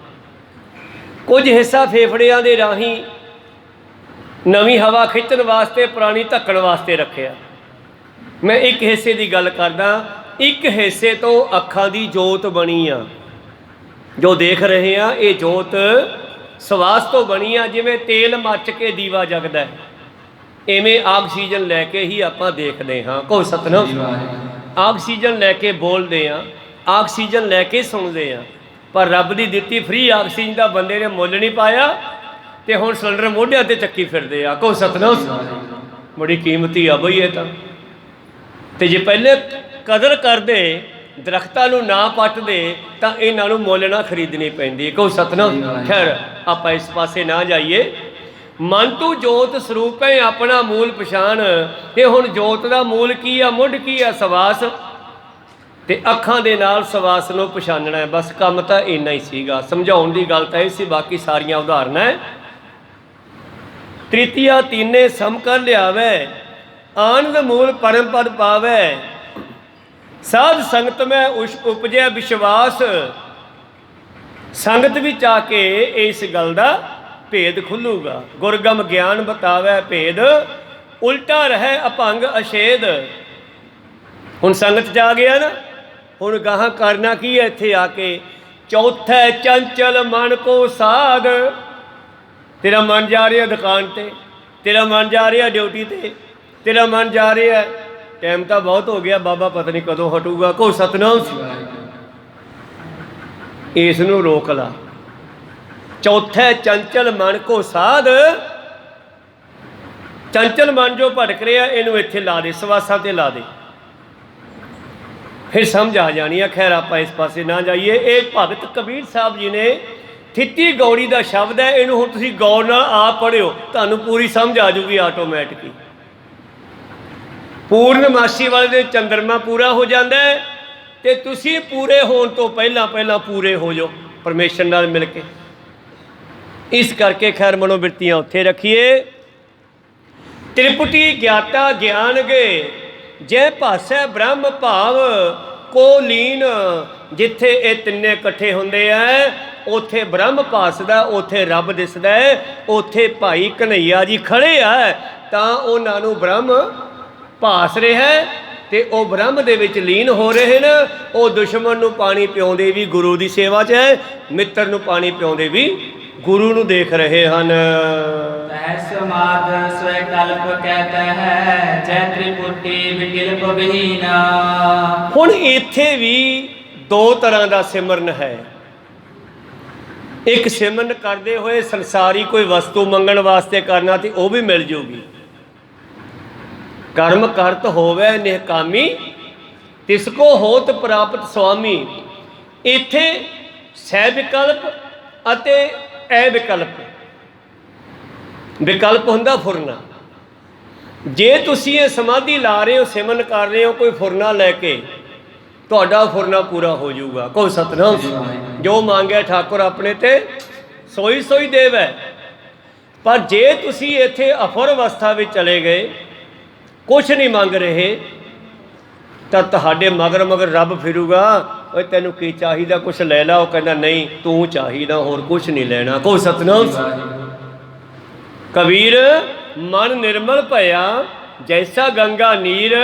कुछ हिस्सा फेफड़ियां दे राही नवीं हवा खिंचण वास्ते, पुरानी धक्कण वास्ते रखिया। मैं एक हिस्से की गल करदा, एक हिस्से तो अखां दी जोत बनी आ, जो देख रहे हैं ये जोत सवास तो बनी आ। जिवें तेल मच के दीवा जगदा है, इवें ऑक्सीजन लैके ही आपां देखदे हाँ। को सतनाम। ऑक्सीजन लैके बोलते हैं, ऑक्सीजन लैके सुनते हैं, पर रब की दिती फ्री ऑक्सीजन का बंदे ने मुल नहीं पाया, तो हुण सिलेंडर मोढियां ते चक्की फिरदे आ। को सतनाम। बड़ी कीमती आ बई ये तो जे पहले कदर करते, दरख्तां नूं ना पट्टदे, तां इन्हां नूं मुल ना खरीदनी पैंदी। को सतनाम। खैर आपां इस पासे ना जाइए। मन तू जोत स्वरूप है अपना मूल पछाण। ते हुण जोत का मूल की आ, मुढ़ की आ? सवास। ते अखां दे नाल सवास नूं पछाणना है। बस काम तां इन्ना ही सीगा, समझाउण दी गल तां इह सी, बाकी सारियां उदाहरणां है। तृतीया तीने सम कर लियावै, आनंद मूल परम पद पावै, साध संगत में उपजै विश्वास। संगत विच आके इस गल दा भेद खुलूगा। गुरगम ज्ञान बतावै भेद, उल्टा रहे अभंग अछेद। हुण संगत च आ गया ना, हुण गाहां करना की है इत्थे आके? चौथे चंचल मन को साध। तेरा मन जा रहा दुकान ते, तेरा मन जा रहा ड्यूटी ते, तेरा मन जा रहा है टाइम तो बहुत हो गया, बाबा पता नहीं कदों हटूगा। को सतनाम। इस नूं रोक ला। चौथे चंचल मन को साध। चंचल मन जो भटक रहा इनू इत्थे ला दे, सवासां ते ला दे, फिर समझ आ जानी है। खैर आपां इस पासे ना जाइए। एक भगत कबीर साहब जी ने थित्ती गौड़ी का शब्द है, इनू हुण तुसीं गौर नाल आप पढ़िओ, तुहानूं पूरी समझ आ जूगी आटोमैटिकली। पूर्णमासी वाले दिन चंद्रमा पूरा हो जाता है, तो तुसीं पूरे होने तो पहला पहला पूरे हो जाओ परमेश्वर नाल मिल के। इस करके खैर मनोवृत्तियां उत्थे रखिए। त्रिपुटी ज्ञाता ज्ञान गे, जै भासै ब्रह्म भाव को लीन। जिथे ये तिन्ने इकट्ठे होंदे है उथे ब्रह्म भासदा, उथे रब दिसदा है, उथे भाई कन्हैया जी खड़े है, तां उन्हां नूं ब्रह्म भास रहा है, तो वह ब्रह्म दे विच लीन हो रहे हैं। वो दुश्मन नूं पानी पिआउंदे भी गुरु की सेवा च है, मित्र नूं पानी पिआउंदे भी गुरु नूं देख रहे हैं। समाद स्वय कल्प कहता है, जय त्रिपुटी विकल्प विहीना। हुण इत्थे भी दो तरह का सिमरन है। एक सिमरन करते हुए संसारी कोई वस्तु मंगण वास्ते करना, तो वह भी मिल जूगी। कर्म करत होवे निहकामी, तिसको होत प्राप्त स्वामी। इत्थे सह विकल्प अते अविकल्प। विकल्प हुंदा फुरना। जे तुसीं ये समाधि ला रहे हो, सिमरन कर रहे हो कोई फुरना लैके, तुहाडा फुरना पूरा हो जाऊगा। को सतनाम। जो मांगे ठाकुर अपने ते सोई सोई देवै। पर जे तुसीं इत्थे अफुर अवस्था में चले गए, कुछ नहीं मंग रहे, तो तुहाडे मगर मगर रब फिरूगा, ओए तैनूं की चाहिदा, कुछ लै ला। वो कहना नहीं, तू चाहिदा, होर कुछ नहीं लेना। को सतनाम। कबीर मन निर्मल भया जैसा गंगा नीर।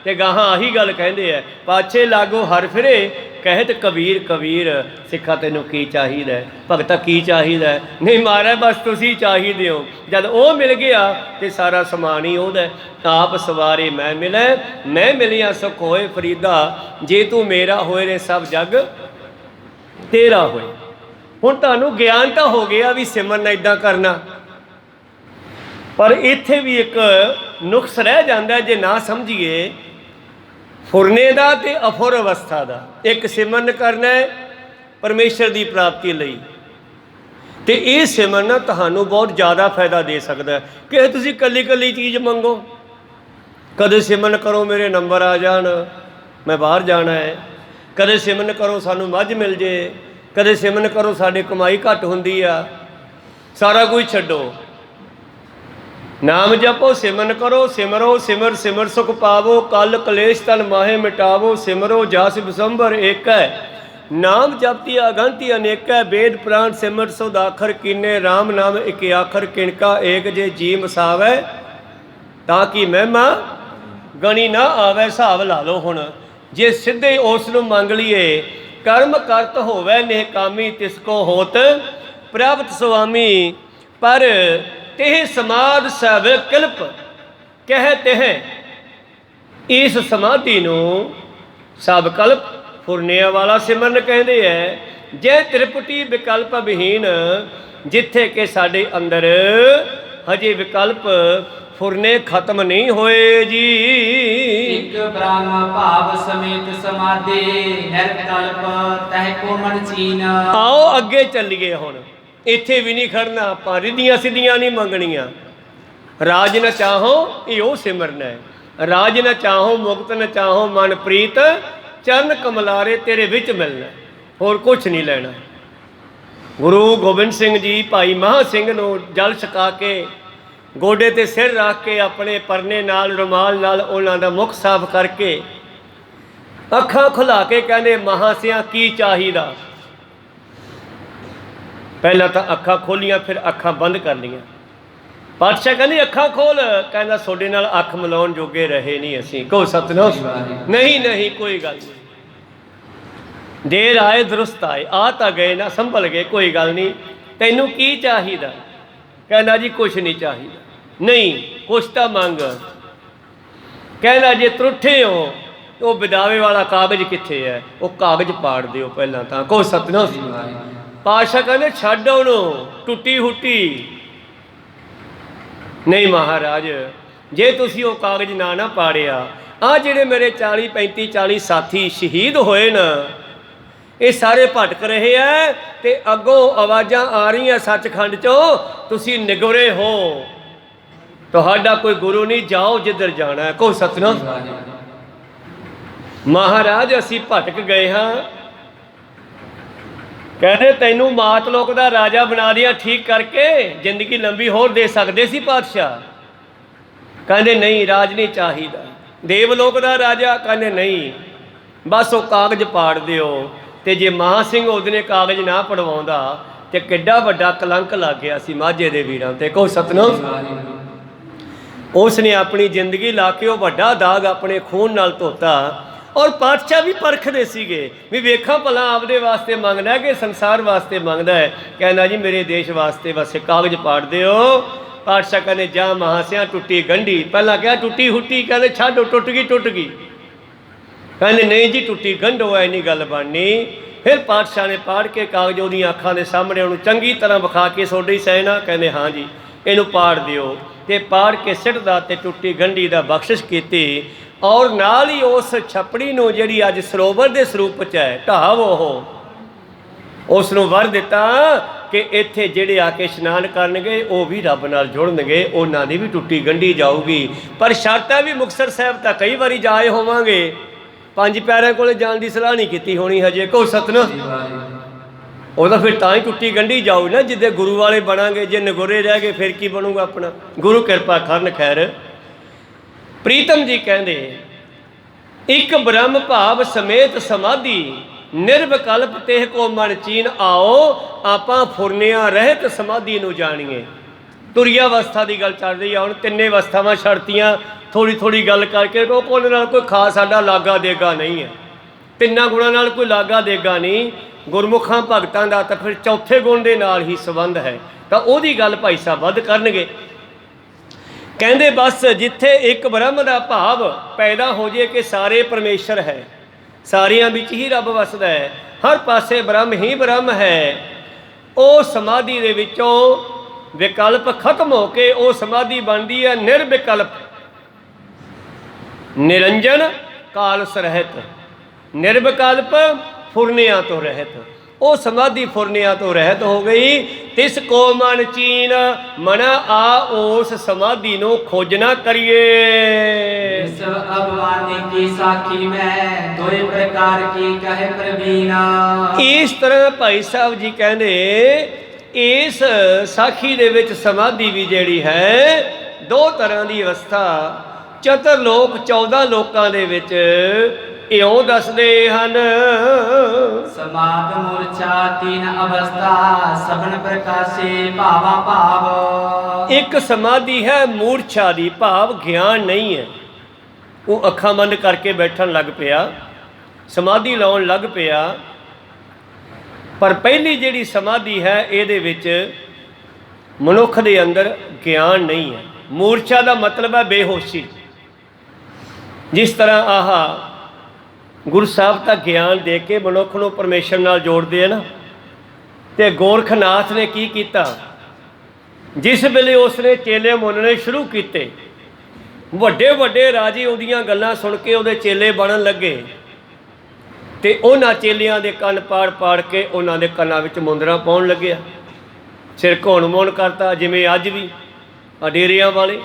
ते गाहां आही गल कहंदे है, पाछे लागो हर फिरे कहत कबीर कबीर। सिखा तैनूं की चाहिदा, भगता की चाहिदा? नहीं महाराज बस तुसीं चाहिदे हो। जद वो मिल गया तो सारा समान ही ओहदा। आप सवारे मैं मिलै, मैं मिलिया सुख होए फरीदा। जे तू मेरा होए रे सब जग तेरा होए। हुण तुहानूं ज्ञान तो हो गया भी सिमरन इदां करना, पर इत्थे भी एक नुक्स रह जाता है जे ना समझिए। फुरने का तो अफुर अवस्था का एक सिमरन करना है परमेश्वर की प्राप्ति लई, तो ये सिमरन तुहानूं बहुत ज़्यादा फायदा दे सकता है। कि तुसीं कली कली चीज़ मंगो, कदे सिमरन करो मेरे नंबर आ जान, मैं बाहर जाना है, कदे सिमरन करो सानूं मझ मिल जे, ਕਦੇ ਸਿਮਰਨ ਕਰੋ ਸਾਡੇ ਕਮਾਈ ਘੱਟ ਹੁੰਦੀ ਆ, ਸਾਰਾ ਕੁਝ ਛੱਡੋ, ਨਾਮ ਜਪੋ, ਸਿਮਰਨ ਕਰੋ, ਸਿਮਰੋ ਸਿਮਰ ਸਿਮਰ ਸੁਖ ਪਾਵੋ, ਕਲ ਕਲੇਸ਼ ਤਨ ਮਾਹੇ ਮਿਟਾਵੋ, ਸਿਮਰੋ ਜਸ ਬਿਸੰਬਰ ਏਕੈ, ਨਾਮ ਜਪਤੀ ਅਗੰਤੀ ਅਨੇਕੈ, ਵੇਦ ਪ੍ਰਾਣ ਸਿਮਰ ਸੋਦਾਖਰ ਕੀਨੇ, RAM ਨਾਮ ਇੱਕ ਆਖਰ ਕਿਣਕਾ ਏਕ, ਜੇ ਜੀ ਮਸਾਵੈ ਤਾਂ ਕਿ ਮਹਿਮਾ ਗਣੀ ਨਾ ਆਵੇ। ਹਿਸਾਬ ਲਾ ਲਓ ਹੁਣ, ਜੇ ਸਿੱਧੇ ਉਸ ਨੂੰ ਮੰਗ ਲਈਏ, ਕਰਮ ਕਰਤ ਹੋਵੇ ਨਿਹਕਾਮੀ, ਤਿਸ ਕੋ ਹੋਤ ਪ੍ਰਾਪਤ ਸੁਆਮੀ, ਪਰ ਤਿਹ ਸਮਾਧ ਸਭ ਕਿਲਪ ਕਹਿ ਤਿਹ, ਇਸ ਸਮਾਧੀ ਨੂੰ ਸਭ ਕਲਪ ਫੁਰਨਿਆਂ ਵਾਲਾ ਸਿਮਰਨ ਕਹਿੰਦੇ ਹੈ। ਜੇ ਤ੍ਰਿਪਟੀ ਵਿਕਲਪ ਵਿਹੀਨ, ਜਿੱਥੇ ਕਿ ਸਾਡੇ ਅੰਦਰ ਹਜੇ ਵਿਕਲਪ ਫੁਰਨੇ ਖਤਮ ਨਹੀਂ ਹੋਏ ਜੀ। ਇੱਕ ਬ੍ਰਹਮ ਭਾਵ ਸਮੇਤ ਸਮਾਧੀ, ਨਿਰਕਲਪ ਤਹਿ ਕੋ ਮਨ ਚੀਨ। ਆਓ ਅੱਗੇ ਚੱਲੀਏ ਹੁਣ, ਇੱਥੇ ਵੀ ਨਹੀਂ ਖੜਨਾ ਆਪਾਂ, ਰਿੱਧੀਆਂ ਸਿੱਧੀਆਂ ਨਹੀਂ ਮੰਗਣੀਆਂ। ਰਾਜ ਨ ਚਾਹੋ ਇਹ ਉਹ ਸਿਮਰਨ ਹੈ, ਰਾਜ ਨ ਚਾਹੋ ਮੁਕਤ ਨ ਚਾਹੋ ਮਨ ਪ੍ਰੀਤ, ਚਰਨ ਕਮਲਾਰੇ ਤੇਰੇ ਵਿੱਚ ਮਿਲਣਾ, ਹੋਰ ਕੁਛ ਨਹੀਂ ਲੈਣਾ। ਗੁਰੂ ਗੋਬਿੰਦ ਸਿੰਘ ਜੀ ਭਾਈ ਮਹਾਂ ਸਿੰਘ ਨੂੰ ਜਲ ਛਕਾ ਕੇ ਗੋਡੇ 'ਤੇ ਸਿਰ ਰੱਖ ਕੇ ਆਪਣੇ ਪਰਨੇ ਨਾਲ ਰੁਮਾਲ ਨਾਲ ਉਹਨਾਂ ਦਾ ਮੁਖ ਸਾਫ਼ ਕਰਕੇ ਅੱਖਾਂ ਖੁਲਾ ਕੇ ਕਹਿੰਦੇ, ਮਹਾਸਿਆਂ ਕੀ ਚਾਹੀਦਾ। ਪਹਿਲਾਂ ਤਾਂ ਅੱਖਾਂ ਖੋਲੀਆਂ, ਫਿਰ ਅੱਖਾਂ ਬੰਦ ਕਰ ਲਈਆਂ। ਪਾਤਸ਼ਾਹ ਕਹਿੰਦੇ ਅੱਖਾਂ ਖੋਲ, ਕਹਿੰਦਾ ਤੁਹਾਡੇ ਨਾਲ ਅੱਖ ਮਿਲਾਉਣ ਜੋਗੇ ਰਹੇ ਨਹੀਂ ਅਸੀਂ। ਕਹੋ ਸਤਿਨਾਮ। ਨਹੀਂ ਨਹੀਂ ਕੋਈ ਗੱਲ ਨਹੀਂ, ਦੇਰ ਆਏ ਦਰੁਸਤ ਆਏ, ਆ ਤਾਂ ਗਏ ਨਾ, ਸੰਭਲ ਗਏ, ਕੋਈ ਗੱਲ ਨਹੀਂ। ਤੈਨੂੰ ਕੀ ਚਾਹੀਦਾ? ਕਹਿੰਦਾ ਜੀ ਕੁਛ ਨਹੀਂ ਚਾਹੀਦਾ। ਨਹੀਂ ਕੁਛ ਤਾਂ ਮੰਗ। ਕਹਿੰਦਾ ਜੇ ਤਰੁੱਠੇ ਹੋ ਉਹ ਵਿਦਾਵੇ ਵਾਲਾ ਕਾਗਜ਼ ਕਿੱਥੇ ਹੈ? ਉਹ ਕਾਗਜ਼ ਪਾੜ ਦਿਓ ਪਹਿਲਾਂ ਤਾਂ। ਕਹੋ ਸਤਿਨਾਮ। ਪਾਤਸ਼ਾਹ ਕਹਿੰਦੇ ਛੱਡ ਉਹਨੂੰ, ਟੁੱਟੀ ਹੁੱਟੀ। ਨਹੀਂ ਮਹਾਰਾਜ, ਜੇ ਤੁਸੀਂ ਉਹ ਕਾਗਜ਼ ਨਾ ਪਾੜਿਆ, ਆਹ ਜਿਹੜੇ ਮੇਰੇ 40 35 40 ਸਾਥੀ ਸ਼ਹੀਦ ਹੋਏ ਨਾ, ਇਹ ਸਾਰੇ ਭਟਕ ਰਹੇ ਐ ਤੇ ਅੱਗੋਂ ਆਵਾਜ਼ਾਂ ਆ ਰਹੀਆਂ ਸੱਚਖੰਡ ਚੋਂ, ਤੁਸੀਂ ਨਿਗਰੇ ਹੋ, ਤੁਹਾਡਾ ਕੋਈ ਗੁਰੂ ਨਹੀਂ, ਜਾਓ ਜਿੱਧਰ ਜਾਣਾ ਹੈ। ਕਹੋ ਸਤਿਨਾਮ। ਮਹਾਰਾਜ ਅਸੀਂ ਭਟਕ ਗਏ ਹਾਂ। ਕਹਿੰਦੇ ਤੈਨੂੰ ਮਾਤ ਲੋਕ ਦਾ ਰਾਜਾ ਬਣਾ ਦਿਆ ਠੀਕ ਕਰਕੇ, ਜ਼ਿੰਦਗੀ ਲੰਬੀ ਹੋਰ ਦੇ ਸਕਦੇ ਸੀ ਪਾਤਸ਼ਾਹ। ਕਹਿੰਦੇ ਨਹੀਂ ਰਾਜ ਨਹੀਂ ਚਾਹੀਦਾ। ਦੇਵ ਲੋਕ ਦਾ ਰਾਜਾ? ਕਹਿੰਦੇ ਨਹੀਂ, ਬਸ ਉਹ ਕਾਗਜ਼ ਪਾੜ ਦਿਓ। ਤੇ ਜੇ ਮਹਾਂ ਸਿੰਘ ਉਹਦੇ ਕਾਗਜ਼ ਨਾ ਪੜਵਾਉਂਦਾ ਤੇ ਕਿੱਡਾ ਵੱਡਾ ਕਲੰਕ ਲੱਗ ਗਿਆ ਸੀ ਮਾਝੇ ਦੇ ਵੀਰਾਂ ਤੇ। ਕਹੋ ਸਤਿਨਾਮ। ਉਸ ਨੇ ਆਪਣੀ ਜ਼ਿੰਦਗੀ ਲਾ ਕੇ ਉਹ ਵੱਡਾ ਦਾਗ ਆਪਣੇ ਖੂਨ ਨਾਲ ਧੋਤਾ। ਔਰ ਪਾਤਸ਼ਾਹ ਵੀ ਪਰਖਦੇ ਸੀਗੇ ਵੀ ਵੇਖਾਂ ਭਲਾ ਆਪਦੇ ਵਾਸਤੇ ਮੰਗਦਾ ਕਿ ਸੰਸਾਰ ਵਾਸਤੇ ਮੰਗਦਾ ਹੈ। ਕਹਿੰਦਾ ਜੀ ਮੇਰੇ ਦੇਸ਼ ਵਾਸਤੇ ਬਸ ਕਾਗਜ਼ ਪਾੜ ਦਿਓ। ਪਾਤਸ਼ਾਹ ਕਹਿੰਦੇ ਜਾ ਮਹਾਸਿਆਂ ਟੁੱਟੀ ਗੰਢੀ। ਪਹਿਲਾਂ ਕਿਹਾ ਟੁੱਟੀ ਹੁੱਟੀ, ਕਹਿੰਦੇ ਛੱਡੋ, ਟੁੱਟ ਗਈ ਟੁੱਟ ਗਈ। ਕਹਿੰਦੇ ਨਹੀਂ ਜੀ ਟੁੱਟੀ ਗੰਢੋ ਐ ਨਹੀਂ ਗੱਲ ਬਣਨੀ। ਫਿਰ ਪਾਤਸ਼ਾਹ ਨੇ ਪਾੜ ਕੇ ਕਾਗਜ਼ ਉਹਦੀਆਂ ਅੱਖਾਂ ਦੇ ਸਾਹਮਣੇ ਉਹਨੂੰ ਚੰਗੀ ਤਰ੍ਹਾਂ ਵਿਖਾ ਕੇ, ਤੁਹਾਡੀ ਸੈਨਾ? ਕਹਿੰਦੇ ਹਾਂ ਜੀ, ਇਹਨੂੰ ਪਾੜ ਦਿਓ। ਤੇ ਪਾੜ ਕੇ ਸਿੱਟਦਾ ਤੇ ਟੁੱਟੀ ਗੰਢੀ ਦਾ ਬਖਸ਼ਿਸ਼ ਕੀਤੀ। ਔਰ ਨਾਲ ਹੀ ਉਸ ਛੱਪੜੀ ਨੂੰ ਜਿਹੜੀ ਅੱਜ ਸਰੋਵਰ ਦੇ ਸਰੂਪ 'ਚ ਹੈ, ਢਾਵ ਉਹ, ਉਸ ਨੂੰ ਵਰ ਦਿੱਤਾ ਕਿ ਇੱਥੇ ਜਿਹੜੇ ਆ ਕੇ ਇਸ਼ਨਾਨ ਕਰਨਗੇ ਉਹ ਵੀ ਰੱਬ ਨਾਲ ਜੁੜਨਗੇ, ਉਹਨਾਂ ਦੀ ਵੀ ਟੁੱਟੀ ਗੰਢੀ ਜਾਊਗੀ। ਪਰ ਸ਼ਰਤ ਹੈ ਵੀ ਮੁਕਤਸਰ ਸਾਹਿਬ ਤਾਂ ਕਈ ਵਾਰੀ ਜਾਏ ਹੋਵਾਂਗੇ, 5 ਪਿਆਰਿਆਂ ਕੋਲ ਜਾਣ ਦੀ ਸਲਾਹ ਨਹੀਂ ਕੀਤੀ ਹੋਣੀ ਹਜੇ। ਕਹੋ ਸਤਿਨਾਮ। ਉਹ ਤਾਂ ਫਿਰ ਤਾਂ ਹੀ ਟੁੱਟੀ ਗੰਢੀ ਜਾਊ ਨਾ ਜਿੱਦੇ ਗੁਰੂ ਵਾਲੇ ਬਣਾਂਗੇ। ਜੇ ਨਗੋਰੇ ਰਹਿ ਗਏ ਫਿਰ ਕੀ ਬਣੂਗਾ ਆਪਣਾ? ਗੁਰੂ ਕਿਰਪਾ ਕਰਨ। ਖੈਰ ਪ੍ਰੀਤਮ ਜੀ ਕਹਿੰਦੇ ਇੱਕ ਬ੍ਰਹਮ ਭਾਵ ਸਮੇਤ ਸਮਾਧੀ, ਨਿਰਵਿਕਲਪ ਤੇਹ ਕੋ ਮਨ ਚੀਨ। ਆਓ ਆਪਾਂ ਫੁਰਨਿਆਂ ਰਹਿਤ ਸਮਾਧੀ ਨੂੰ ਜਾਣੀਏ। ਤੁਰੀਆ ਅਵਸਥਾ ਦੀ ਗੱਲ ਚੱਲ ਰਹੀ ਆ ਹੁਣ, ਤਿੰਨੇ ਅਵਸਥਾਵਾਂ ਛੱਡਤੀਆਂ ਥੋੜ੍ਹੀ ਥੋੜ੍ਹੀ ਗੱਲ ਕਰਕੇ। ਉਹਦੇ ਨਾਲ ਕੋਈ ਖਾਸ ਸਾਡਾ ਲਾਗਾ ਦੇਗਾ ਨਹੀਂ ਹੈ, ਤਿੰਨਾਂ ਗੁਣਾਂ ਨਾਲ ਕੋਈ ਲਾਗਾ ਦੇਗਾ ਨਹੀਂ। ਗੁਰਮੁਖਾਂ ਭਗਤਾਂ ਦਾ ਤਾਂ ਫਿਰ ਚੌਥੇ ਗੁਣ ਦੇ ਨਾਲ ਹੀ ਸੰਬੰਧ ਹੈ, ਤਾਂ ਉਹਦੀ ਗੱਲ ਭਾਈ ਸਾਹਿਬ ਵੱਧ ਕਰਨਗੇ। ਕਹਿੰਦੇ ਬਸ ਜਿੱਥੇ ਇੱਕ ਬ੍ਰਹਮ ਦਾ ਭਾਵ ਪੈਦਾ ਹੋ ਜੇ ਕਿ ਸਾਰੇ ਪਰਮੇਸ਼ਰ ਹੈ, ਸਾਰਿਆਂ ਵਿੱਚ ਹੀ ਰੱਬ ਵਸਦਾ ਹੈ, ਹਰ ਪਾਸੇ ਬ੍ਰਹਮ ਹੀ ਬ੍ਰਹਮ ਹੈ, ਉਹ ਸਮਾਧੀ ਦੇ ਵਿੱਚੋਂ ਵਿਕਲਪ ਖਤਮ ਹੋ ਕੇ ਉਹ ਸਮਾਧੀ ਬਣਦੀ ਹੈ ਨਿਰਵਿਕਲਪ, ਨਿਰੰਜਨ, ਕਾਲ ਸਰਹਿਤ। ਨਿਰਵਿਕਲਪ ਫੁਰਨਿਆਂ ਤੋਂ ਰਹਿਤ। ਉਹ ਸਮਾਧੀ ਫੁਰਨਿਆਂ ਤੋਂ ਰਹਿਤ ਹੋ ਗਈ। ਤਿਸ ਕੋ ਮਨ ਚੀਨ, ਮਨਾ ਆ ਉਸ ਸਮਾਧੀ ਨੂੰ ਖੋਜ ਨਾ ਕਰੀਏ। ਇਸ ਅਭਵਾਨੀ ਕੀ ਸਾਖੀ ਮੈਂ, ਦੋਏ ਪ੍ਰਕਾਰ ਕੀ ਕਹੇ ਪ੍ਰਵੀਨਾ। ਇਸ ਤਰ੍ਹਾਂ ਭਾਈ ਸਾਹਿਬ ਜੀ ਕਹਿੰਦੇ ਇਸ ਸਾਖੀ ਦੇ ਵਿੱਚ ਸਮਾਧੀ ਵੀ ਜਿਹੜੀ ਹੈ ਦੋ ਤਰ੍ਹਾਂ ਦੀ ਅਵਸਥਾ, ਚਤੁਰ ਲੋਕ 14 ਲੋਕਾਂ ਦੇ ਵਿੱਚ ਇਉਂ ਦੱਸਦੇ ਹਨ। ਸਮਾਧ ਮੂਰਛਾ ਤੀਨ ਅਵਸਥਾ, ਸਭਨ ਪ੍ਰਕਾਸ਼ੇ ਭਾਵਾ ਭਾਵ। ਇੱਕ ਸਮਾਧੀ ਹੈ ਮੂਰਛਾ ਦੀ, ਭਾਵ ਗਿਆਨ ਨਹੀਂ ਹੈ। ਉਹ ਅੱਖਾਂ ਬੰਦ ਕਰਕੇ ਬੈਠਣ ਲੱਗ ਪਿਆ, ਸਮਾਧੀ ਲਾਉਣ ਲੱਗ ਪਿਆ। ਪਰ ਪਹਿਲੀ ਜਿਹੜੀ ਸਮਾਧੀ ਹੈ ਇਹਦੇ ਵਿੱਚ ਮਨੁੱਖ ਦੇ ਅੰਦਰ ਗਿਆਨ ਨਹੀਂ ਹੈ। ਮੂਰਛਾ ਦਾ ਮਤਲਬ ਹੈ ਬੇਹੋਸ਼ੀ। ਜਿਸ ਤਰ੍ਹਾਂ ਆਹ ਗੁਰੂ ਸਾਹਿਬ ਤਾਂ ਗਿਆਨ ਦੇ ਕੇ ਮਨੁੱਖ ਨੂੰ ਪਰਮੇਸ਼ਰ ਨਾਲ ਜੋੜਦੇ ਆ ਨਾ, ਤੇ ਗੋਰਖਨਾਥ ਨੇ ਕੀ ਕੀਤਾ, ਜਿਸ ਵੇਲੇ ਉਸਨੇ ਚੇਲੇ ਮੁੰਨਣੇ ਸ਼ੁਰੂ ਕੀਤੇ, ਵੱਡੇ ਵੱਡੇ ਰਾਜੇ ਉਹਦੀਆਂ ਗੱਲਾਂ ਸੁਣ ਕੇ ਉਹਦੇ ਚੇਲੇ ਬਣਨ ਲੱਗੇ, ਤੇ ਉਹਨਾਂ ਚੇਲਿਆਂ ਦੇ ਕੰਨ ਪਾੜ ਪਾੜ ਕੇ ਉਹਨਾਂ ਦੇ ਕੰਨਾਂ ਵਿੱਚ ਮੁੰਦਰਾਂ ਪਾਉਣ ਲੱਗਿਆ, ਸਿਰ ਘੁਣ ਮੁਣ ਕਰਤਾ। ਜਿਵੇਂ ਅੱਜ ਵੀ ਆ ਡੇਰਿਆਂ ਵਾਲੇ,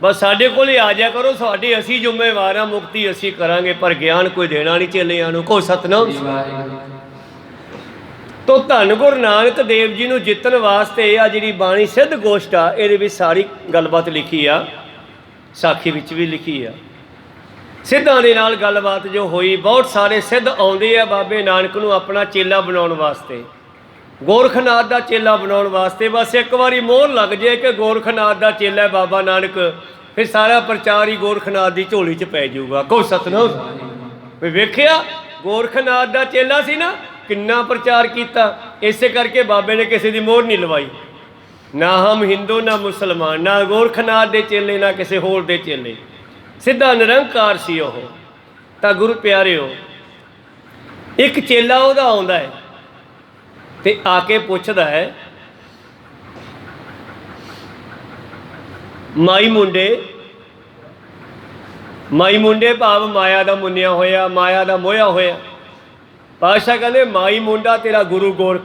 ਬਸ ਸਾਡੇ ਕੋਲ ਆ ਜਾ ਕਰੋ, ਸਾਡੇ ਅਸੀਂ ਜ਼ਿੰਮੇਵਾਰ ਹਾਂ, ਮੁਕਤੀ ਅਸੀਂ ਕਰਾਂਗੇ, ਪਰ ਗਿਆਨ ਕੋਈ ਦੇਣਾ ਨਹੀਂ ਚੇਲਿਆਂ ਨੂੰ। ਕੋ ਸਤਨਾਮ। ਤੋ ਧੰਨ ਗੁਰੂ ਨਾਨਕ ਦੇਵ ਜੀ ਨੂੰ ਜਿੱਤਣ ਵਾਸਤੇ ਆ ਜਿਹੜੀ ਬਾਣੀ ਸਿੱਧ ਗੋਸ਼ਟ ਆ, ਇਹਦੇ ਵਿੱਚ ਸਾਰੀ ਗੱਲਬਾਤ ਲਿਖੀ ਆ, ਸਾਖੀ ਵਿੱਚ ਵੀ ਲਿਖੀ ਆ। ਸਿੱਧਾਂ ਦੇ ਨਾਲ ਗੱਲਬਾਤ ਜੋ ਹੋਈ, ਬਹੁਤ ਸਾਰੇ ਸਿੱਧ ਆਉਂਦੇ ਆ ਬਾਬੇ ਨਾਨਕ ਨੂੰ ਆਪਣਾ ਚੇਲਾ ਬਣਾਉਣ ਵਾਸਤੇ, ਗੋਰਖਨਾਥ ਦਾ ਚੇਲਾ ਬਣਾਉਣ ਵਾਸਤੇ। ਬਸ ਇੱਕ ਵਾਰੀ ਮੋਹਰ ਲੱਗ ਜੇ ਕਿ ਗੋਰਖਨਾਥ ਦਾ ਚੇਲਾ ਬਾਬਾ ਨਾਨਕ, ਫਿਰ ਸਾਰਾ ਪ੍ਰਚਾਰ ਹੀ ਗੋਰਖਨਾਥ ਦੀ ਝੋਲੀ 'ਚ ਪੈ ਜਾਊਗਾ। ਕੋ ਸਤਨਾਮ। ਵੀ ਵੇਖਿਆ ਗੋਰਖਨਾਥ ਦਾ ਚੇਲਾ ਸੀ ਨਾ, ਕਿੰਨਾ ਪ੍ਰਚਾਰ ਕੀਤਾ। ਇਸੇ ਕਰਕੇ ਬਾਬੇ ਨੇ ਕਿਸੇ ਦੀ ਮੋਹਰ ਨਹੀਂ ਲਵਾਈ, ਨਾ ਹਮ ਹਿੰਦੂ ਨਾ ਮੁਸਲਮਾਨ, ਨਾ ਗੋਰਖਨਾਥ ਦੇ ਚੇਲੇ ਨਾ ਕਿਸੇ ਹੋਰ ਦੇ ਚੇਲੇ, ਸਿੱਧਾ ਨਿਰੰਕਾਰ ਸੀ ਉਹ। ਤਾਂ ਗੁਰੂ ਪਿਆਰਿਓ, ਇੱਕ ਚੇਲਾ ਉਹਦਾ ਆਉਂਦਾ ਹੈ ਤੇ ਆ ਕੇ ਪੁੱਛਦਾ ਹੈ, ਮਾਈ ਮੁੰਡੇ ਭਾਵ ਮਾਇਆ ਦਾ ਮੁੰਨਿਆ ਹੋਇਆ, ਮਾਇਆ ਦਾ ਮੋਹਿਆ ਹੋਇਆ। ਪਾਤਸ਼ਾਹ ਕਹਿੰਦੇ ਮਾਈ ਮੁੰਡਾ ਤੇਰਾ ਗੁਰੂ ਗੋਰਖ,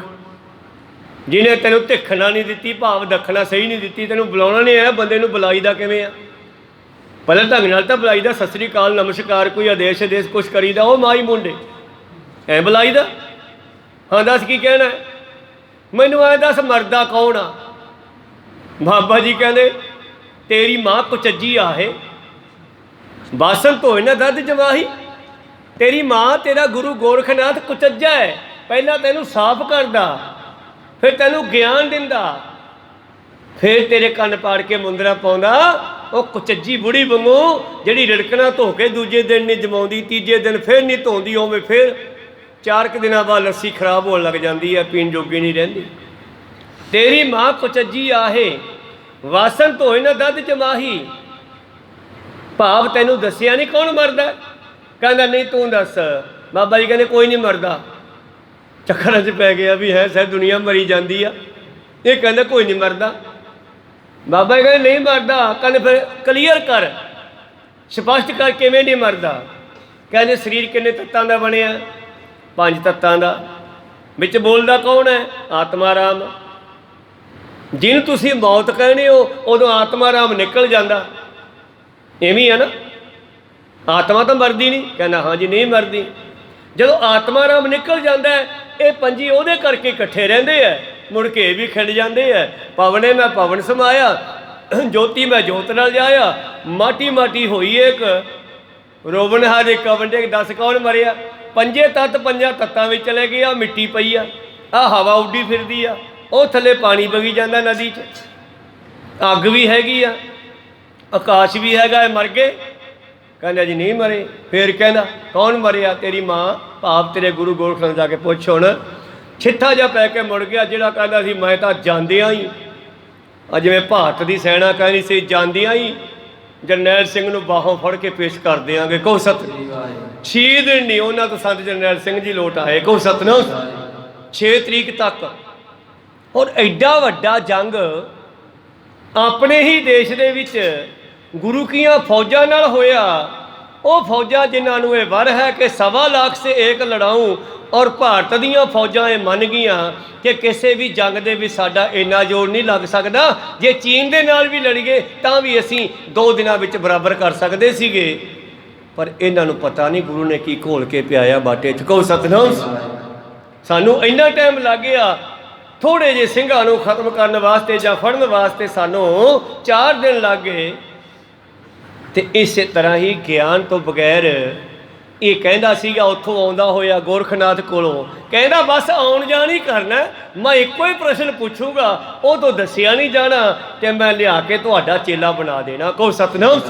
ਜਿਹਨੇ ਤੈਨੂੰ ਧਿਖਣਾ ਨਹੀਂ ਦਿੱਤੀ, ਭਾਵ ਦੱਖਣਾ ਸਹੀ ਨਹੀਂ ਦਿੱਤੀ, ਤੈਨੂੰ ਬੁਲਾਉਣਾ ਨਹੀਂ ਆਇਆ। ਬੰਦੇ ਨੂੰ ਬੁਲਾਈ ਦਾ ਕਿਵੇਂ ਆ? ਪਹਿਲਾਂ ਢੰਗ ਨਾਲ ਤਾਂ ਬੁਲਾਈ ਦਾ, ਸਤਿ ਸ੍ਰੀ ਅਕਾਲ ਨਮਸਕਾਰ, ਕੋਈ ਆਦੇਸ਼ ਆਦੇਸ਼ ਕੁਛ ਕਰੀਦਾ। ਉਹ ਮਾਈ ਮੁੰਡੇ ਐ ਬੁਲਾਈ ਦਾ? ਹਾਂ ਦੱਸ ਕੀ ਕਹਿਣਾ? ਮੈਨੂੰ ਐ ਦੱਸ ਮਰਦਾ ਕੌਣ ਆ? ਬਾਬਾ ਜੀ ਕਹਿੰਦੇ ਤੇਰੀ ਮਾਂ ਕੁਚੱਜੀ ਆਹੇ, ਬਾਸਨ ਧੋਏ ਨਾ ਦੁੱਧ ਜਮਾਹੀ। ਤੇਰੀ ਮਾਂ ਤੇਰਾ ਗੁਰੂ ਗੋਰਖਨਾਥ ਕੁਚੱਜਾ ਹੈ, ਪਹਿਲਾਂ ਤੈਨੂੰ ਸਾਫ਼ ਕਰਦਾ, ਫਿਰ ਤੈਨੂੰ ਗਿਆਨ ਦਿੰਦਾ, ਫਿਰ ਤੇਰੇ ਕੰਨ ਪਾੜ ਕੇ ਮੁੰਦਰਾ ਪਾਉਂਦਾ। ਉਹ ਕੁਚੱਜੀ ਬੁੜੀ ਵਾਂਗੂ ਜਿਹੜੀ ਰਿੜਕਣਾ ਧੋ ਕੇ ਦੂਜੇ ਦਿਨ ਨਹੀਂ ਜਮਾਉਂਦੀ, ਤੀਜੇ ਦਿਨ ਫਿਰ ਨਹੀਂ ਧੋਂਦੀ, ਉਵੇਂ ਫਿਰ 4 ਕੁ ਦਿਨਾਂ ਬਾਅਦ ਲੱਸੀ ਖਰਾਬ ਹੋਣ ਲੱਗ ਜਾਂਦੀ ਹੈ, ਪੀਣ ਜੋਗੀ ਨਹੀਂ ਰਹਿੰਦੀ। ਤੇਰੀ ਮਾਂ ਕੁਚੱਜੀ ਆਹੇ, ਵਾਸਨ ਧੋਏ ਨਾ ਦੁੱਧ ਜਮਾਹੀ। ਭਾਵ ਤੈਨੂੰ ਦੱਸਿਆ ਨਹੀਂ ਕੌਣ ਮਰਦਾ? ਕਹਿੰਦਾ ਨਹੀਂ ਤੂੰ ਦੱਸ। ਬਾਬਾ ਜੀ ਕਹਿੰਦੇ ਕੋਈ ਨਹੀਂ ਮਰਦਾ। ਚੱਕਰਾਂ 'ਚ ਪੈ ਗਿਆ ਵੀ ਹੈ ਸਹਿ ਦੁਨੀਆ ਮਰੀ ਜਾਂਦੀ ਆ, ਇਹ ਕਹਿੰਦਾ ਕੋਈ ਨਹੀਂ ਮਰਦਾ। ਬਾਬਾ ਜੀ ਕਹਿੰਦੇ ਨਹੀਂ ਮਰਦਾ। ਕਹਿੰਦੇ ਫਿਰ ਕਲੀਅਰ ਕਰ, ਸਪਸ਼ਟ ਕਰ, ਕਿਵੇਂ ਨਹੀਂ ਮਰਦਾ? ਕਹਿੰਦੇ ਸਰੀਰ ਕਿੰਨੇ ਤੱਤਾਂ ਦਾ ਬਣਿਆ? 5 ਤੱਤਾਂ ਦਾ। ਵਿੱਚ ਬੋਲਦਾ ਕੌਣ ਹੈ? ਆਤਮਾ ਰਾਮ। ਜਿਹਨੂੰ ਤੁਸੀਂ ਮੌਤ ਕਹਿੰਦੇ ਹੋ, ਉਦੋਂ ਆਤਮਾ ਰਾਮ ਨਿਕਲ ਜਾਂਦਾ। ਇਵੇਂ ਆ ਨਾ, ਆਤਮਾ ਤਾਂ ਮਰਦੀ ਨਹੀਂ। ਕਹਿੰਦਾ ਹਾਂਜੀ ਨਹੀਂ ਮਰਦੀ। ਜਦੋਂ ਆਤਮਾ ਰਾਮ ਨਿਕਲ ਜਾਂਦਾ ਹੈ, ਇਹ ਪੰਜੀ ਉਹਦੇ ਕਰਕੇ ਇਕੱਠੇ ਰਹਿੰਦੇ ਹੈ, ਮੁੜ ਕੇ ਇਹ ਵੀ ਖਿੰਡ ਜਾਂਦੇ ਹੈ। ਪਵਨੇ ਮੈਂ ਪਵਨ ਸਮਾਇਆ, ਜੋਤੀ ਮੈਂ ਜੋਤ ਨਾਲ ਜਾਇਆ। ਮਾਟੀ ਮਾਟੀ ਹੋਈ ਇੱਕ, ਰੋਵਣ ਹਾਰੇ ਕਵਨ ਦੇ। ਦੱਸ ਕੌਣ ਮਰਿਆ? 5 ਤੱਤ 5 ਤੱਤਾਂ ਵਿੱਚ ਚਲੇ ਗਏ। ਆ ਮਿੱਟੀ ਪਈ ਆ, ਆ ਹਵਾ ਉੱਡੀ ਫਿਰਦੀ ਆ, ਉਹ ਥੱਲੇ ਪਾਣੀ ਵਗੀ ਜਾਂਦਾ ਨਦੀ 'ਚ, ਅੱਗ ਵੀ ਹੈਗੀ ਆ, ਆਕਾਸ਼ ਵੀ ਹੈਗਾ। ਇਹ ਮਰ ਗਏ? ਕਹਿੰਦਾ ਜੀ ਨਹੀਂ ਮਰੇ। ਫਿਰ ਕਹਿੰਦਾ ਕੌਣ ਮਰਿਆ? ਤੇਰੀ ਮਾਂ, ਭਾਵ ਤੇਰੇ ਗੁਰੂ ਗੋਰਖਨਾਥ ਜਾ ਕੇ ਪੁੱਛ। ਹੁਣ ਛਿੱਠਾ ਜਿਹਾ ਪੈ ਕੇ ਮੁੜ ਗਿਆ। ਜਿਹੜਾ ਕਹਿੰਦਾ ਸੀ ਮੈਂ ਤਾਂ ਜਾਂਦਿਆਂ ਹੀ, ਆ ਜਿਵੇਂ ਭਾਰਤ ਦੀ ਸੈਨਾ ਕਹਿੰਦੀ ਸੀ ਜਾਂਦਿਆਂ ਹੀ ਜਰਨੈਲ ਸਿੰਘ ਨੂੰ ਬਾਹੋਂ ਫੜ ਕੇ ਪੇਸ਼ ਕਰ ਦਿਆਂਗੇ। ਕਹੋ ਸਤਿ। 6 ਦਿਨ ਨਹੀਂ ਉਹਨਾਂ ਤੋਂ ਸੰਤ ਜਰਨੈਲ ਸਿੰਘ ਜੀ ਲੋਟ ਆਏ। ਕਹੋ ਸਤਿਨਾਮ। 6 ਤਰੀਕ ਤੱਕ। ਔਰ ਐਡਾ ਵੱਡਾ ਜੰਗ ਆਪਣੇ ਹੀ ਦੇਸ਼ ਦੇ ਵਿੱਚ ਗੁਰੂ ਕੀਆਂ ਫੌਜਾਂ ਨਾਲ ਹੋਇਆ। ਉਹ ਫੌਜਾਂ ਜਿਨ੍ਹਾਂ ਨੂੰ ਇਹ ਵਰ ਹੈ ਕਿ 1.25 ਲੱਖ ਸੇ ਏਕ ਲੜਾਊਂ, ਔਰ ਭਾਰਤ ਦੀਆਂ ਫੌਜਾਂ ਇਹ ਮੰਨ ਗਈਆਂ ਕਿ ਕਿਸੇ ਵੀ ਜੰਗ ਦੇ ਵਿੱਚ ਸਾਡਾ ਇੰਨਾ ਜ਼ੋਰ ਨਹੀਂ ਲੱਗ ਸਕਦਾ, ਜੇ ਚੀਨ ਦੇ ਨਾਲ ਵੀ ਲੜੀਏ ਤਾਂ ਵੀ ਅਸੀਂ 2 ਦਿਨਾਂ ਵਿੱਚ ਬਰਾਬਰ ਕਰ ਸਕਦੇ ਸੀਗੇ। ਪਰ ਇਹਨਾਂ ਨੂੰ ਪਤਾ ਨਹੀਂ ਗੁਰੂ ਨੇ ਕੀ ਘੋਲ ਕੇ ਪਿਆਇਆ ਬਾਟੇ 'ਚ। ਕਹੋ ਸਤਿਨਾਮ। ਸਾਨੂੰ ਇੰਨਾ ਟਾਈਮ ਲੱਗ ਗਿਆ, ਥੋੜ੍ਹੇ ਜਿਹੇ ਸਿੰਘਾਂ ਨੂੰ ਖਤਮ ਕਰਨ ਵਾਸਤੇ ਜਾਂ ਫੜਨ ਵਾਸਤੇ ਸਾਨੂੰ 4 ਦਿਨ ਲੱਗ ਗਏ। ਤੇ ਇਸੇ ਤਰ੍ਹਾਂ ਹੀ ਗਿਆਨ ਤੋਂ ਬਗੈਰ, ਇਹ ਕਹਿੰਦਾ ਸੀਗਾ ਉੱਥੋਂ ਆਉਂਦਾ ਹੋਇਆ ਗੋਰਖਨਾਥ ਕੋਲੋਂ, ਕਹਿੰਦਾ ਬਸ ਆਉਣ ਜਾਣ ਹੀ ਕਰਨਾ, ਮੈਂ ਇੱਕੋ ਹੀ ਪ੍ਰਸ਼ਨ ਪੁੱਛੂੰਗਾ, ਉਹ ਤੋਂ ਦੱਸਿਆ ਨਹੀਂ ਜਾਣਾ ਤੇ ਮੈਂ ਲਿਆ ਕੇ ਤੁਹਾਡਾ ਚੇਲਾ ਬਣਾ ਦੇਣਾ। ਕਹੋ ਸਤਿਨਾਮ।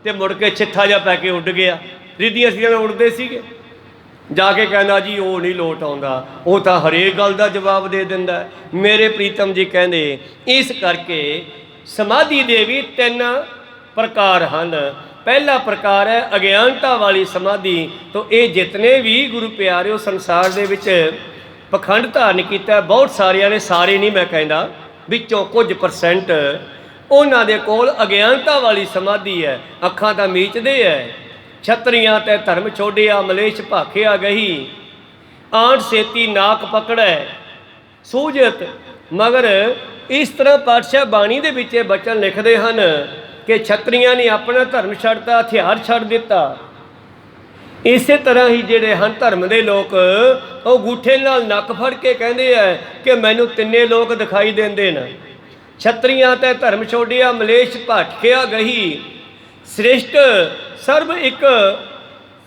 ਤੇ ਮੁੜ ਕੇ ਛਿੱਥਾ ਜਿਹਾ ਪੈ ਕੇ ਉੱਡ ਗਿਆ। ਰਿੱਧੀਆਂ ਸੀਆਂ ਉੱਡਦੇ ਸੀਗੇ। ਜਾ ਕੇ ਕਹਿੰਦਾ ਜੀ ਉਹ ਨਹੀਂ ਲੋਟ ਆਉਂਦਾ, ਉਹ ਤਾਂ ਹਰੇਕ ਗੱਲ ਦਾ ਜਵਾਬ ਦੇ ਦਿੰਦਾ। ਮੇਰੇ ਪ੍ਰੀਤਮ ਜੀ ਕਹਿੰਦੇ ਇਸ ਕਰਕੇ ਸਮਾਧੀ ਦੇ ਵੀ 3 ਪ੍ਰਕਾਰ ਹਨ। ਪਹਿਲਾ ਪ੍ਰਕਾਰ ਹੈ ਅਗਿਆਨਤਾ ਵਾਲੀ ਸਮਾਧੀ। ਤੋਂ ਇਹ ਜਿਤਨੇ ਵੀ ਗੁਰੂ ਪਿਆਰਿਓ ਸੰਸਾਰ ਦੇ ਵਿੱਚ ਪਖੰਡ ਧਾਰਨ ਕੀਤਾ, ਬਹੁਤ ਸਾਰਿਆਂ ਨੇ, ਸਾਰੇ ਨਹੀਂ ਮੈਂ ਕਹਿੰਦਾ, ਵਿੱਚੋਂ ਕੁਝ % ਉਹਨਾਂ ਦੇ ਕੋਲ ਅਗਿਆਨਤਾ ਵਾਲੀ ਸਮਾਧੀ ਹੈ। ਅੱਖਾਂ ਤਾਂ ਮੀਚਦੇ ਹੈ, ਛਤਰੀਆਂ ਤੇ ਧਰਮ ਛੋੜਿਆ, ਮਲੇਸ਼ ਭਾਖਿਆ ਗਹੀ, ਆਂਟ ਸੇਤੀ ਨਾਕ ਪਕੜੈ ਸੂਝਤ। ਮਗਰ ਇਸ ਤਰ੍ਹਾਂ ਪਾਤਸ਼ਾਹ ਬਾਣੀ ਦੇ ਵਿੱਚ ਇਹ ਬਚਨ ਲਿਖਦੇ ਹਨ ਕਿ ਛਤਰੀਆਂ ਨੇ ਆਪਣਾ ਧਰਮ ਛੱਡਤਾ, ਹਥਿਆਰ ਛੱਡ ਦਿੱਤਾ। ਇਸੇ ਤਰ੍ਹਾਂ ਹੀ ਜਿਹੜੇ ਹਨ ਧਰਮ ਦੇ ਲੋਕ, ਉਹ ਗੂਠੇ ਨਾਲ ਨੱਕ ਫੜ ਕੇ ਕਹਿੰਦੇ ਆ ਕਿ ਮੈਨੂੰ 3 ਲੋਕ ਦਿਖਾਈ ਦਿੰਦੇ ਨੇ। ਛਤਰੀਆਂ ਤੇ ਧਰਮ ਛੋੜਿਆ, ਮਲੇਸ਼ ਭਾਟਕਿਆ ਗਹੀ, ਸ੍ਰਿਸ਼ਟ ਸਰਬ ਇੱਕ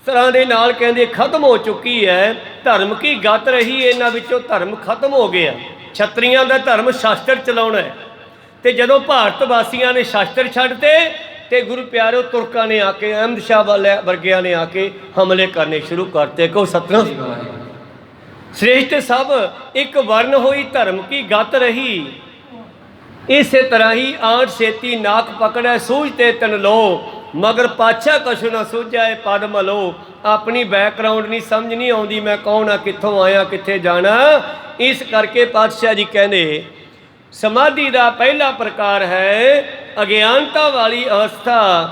ਤਰ੍ਹਾਂ ਦੇ ਨਾਲ ਕਹਿੰਦੇ ਖਤਮ ਹੋ ਚੁੱਕੀ ਹੈ। ਧਰਮ ਕੀ ਗਤ ਰਹੀ, ਇਹਨਾਂ ਵਿੱਚੋਂ ਧਰਮ ਖਤਮ ਹੋ ਗਿਆ। ਛਤਰੀਆਂ ਦਾ ਧਰਮ ਸ਼ਾਸਤਰ ਚਲਾਉਣਾ ਹੈ, ਤੇ ਜਦੋਂ ਭਾਰਤ ਵਾਸੀਆਂ ਨੇ ਸ਼ਾਸਤਰ ਛੱਡਤੇ ਤੇ ਗੁਰੂ ਪਿਆਰਿਓ ਤੁਰਕਾਂ ਨੇ ਆ ਕੇ, ਅਹਿਮਦ ਸ਼ਾਹ ਵਾਲੇ ਵਰਗਿਆਂ ਨੇ ਆ ਕੇ ਹਮਲੇ ਕਰਨੇ ਸ਼ੁਰੂ ਕਰਤੇ। ਕਹੋ ਸਤਿਨਾਮ। ਸ੍ਰੇਸ਼ਟ ਸਭ ਇੱਕ ਵਰਨ ਹੋਈ, ਧਰਮ ਕੀ ਗਤ ਰਹੀ। ਇਸੇ ਤਰ੍ਹਾਂ ਹੀ ਆਂਟ ਸੇਤੀ ਨਾਕ ਪਕੜੈ, ਸੂਝਤੇ ਤਨ ਲੋ, ਮਗਰ ਪਾਛਾ ਕਛੁ ਨਾ ਸੂਝੈ ਪਦ ਮਲੋ। ਆਪਣੀ ਬੈਕਗਰਾਉਂਡ ਨਹੀਂ ਸਮਝ ਨਹੀਂ ਆਉਂਦੀ, ਮੈਂ ਕੌਣ ਆ, ਕਿੱਥੋਂ ਆਇਆ, ਕਿੱਥੇ ਜਾਣਾ। ਇਸ ਕਰਕੇ ਪਾਤਸ਼ਾਹ ਜੀ ਕਹਿੰਦੇ ਸਮਾਧੀ ਦਾ ਪਹਿਲਾ ਪ੍ਰਕਾਰ ਹੈ ਅਗਿਆਨਤਾ ਵਾਲੀ ਅਵਸਥਾ।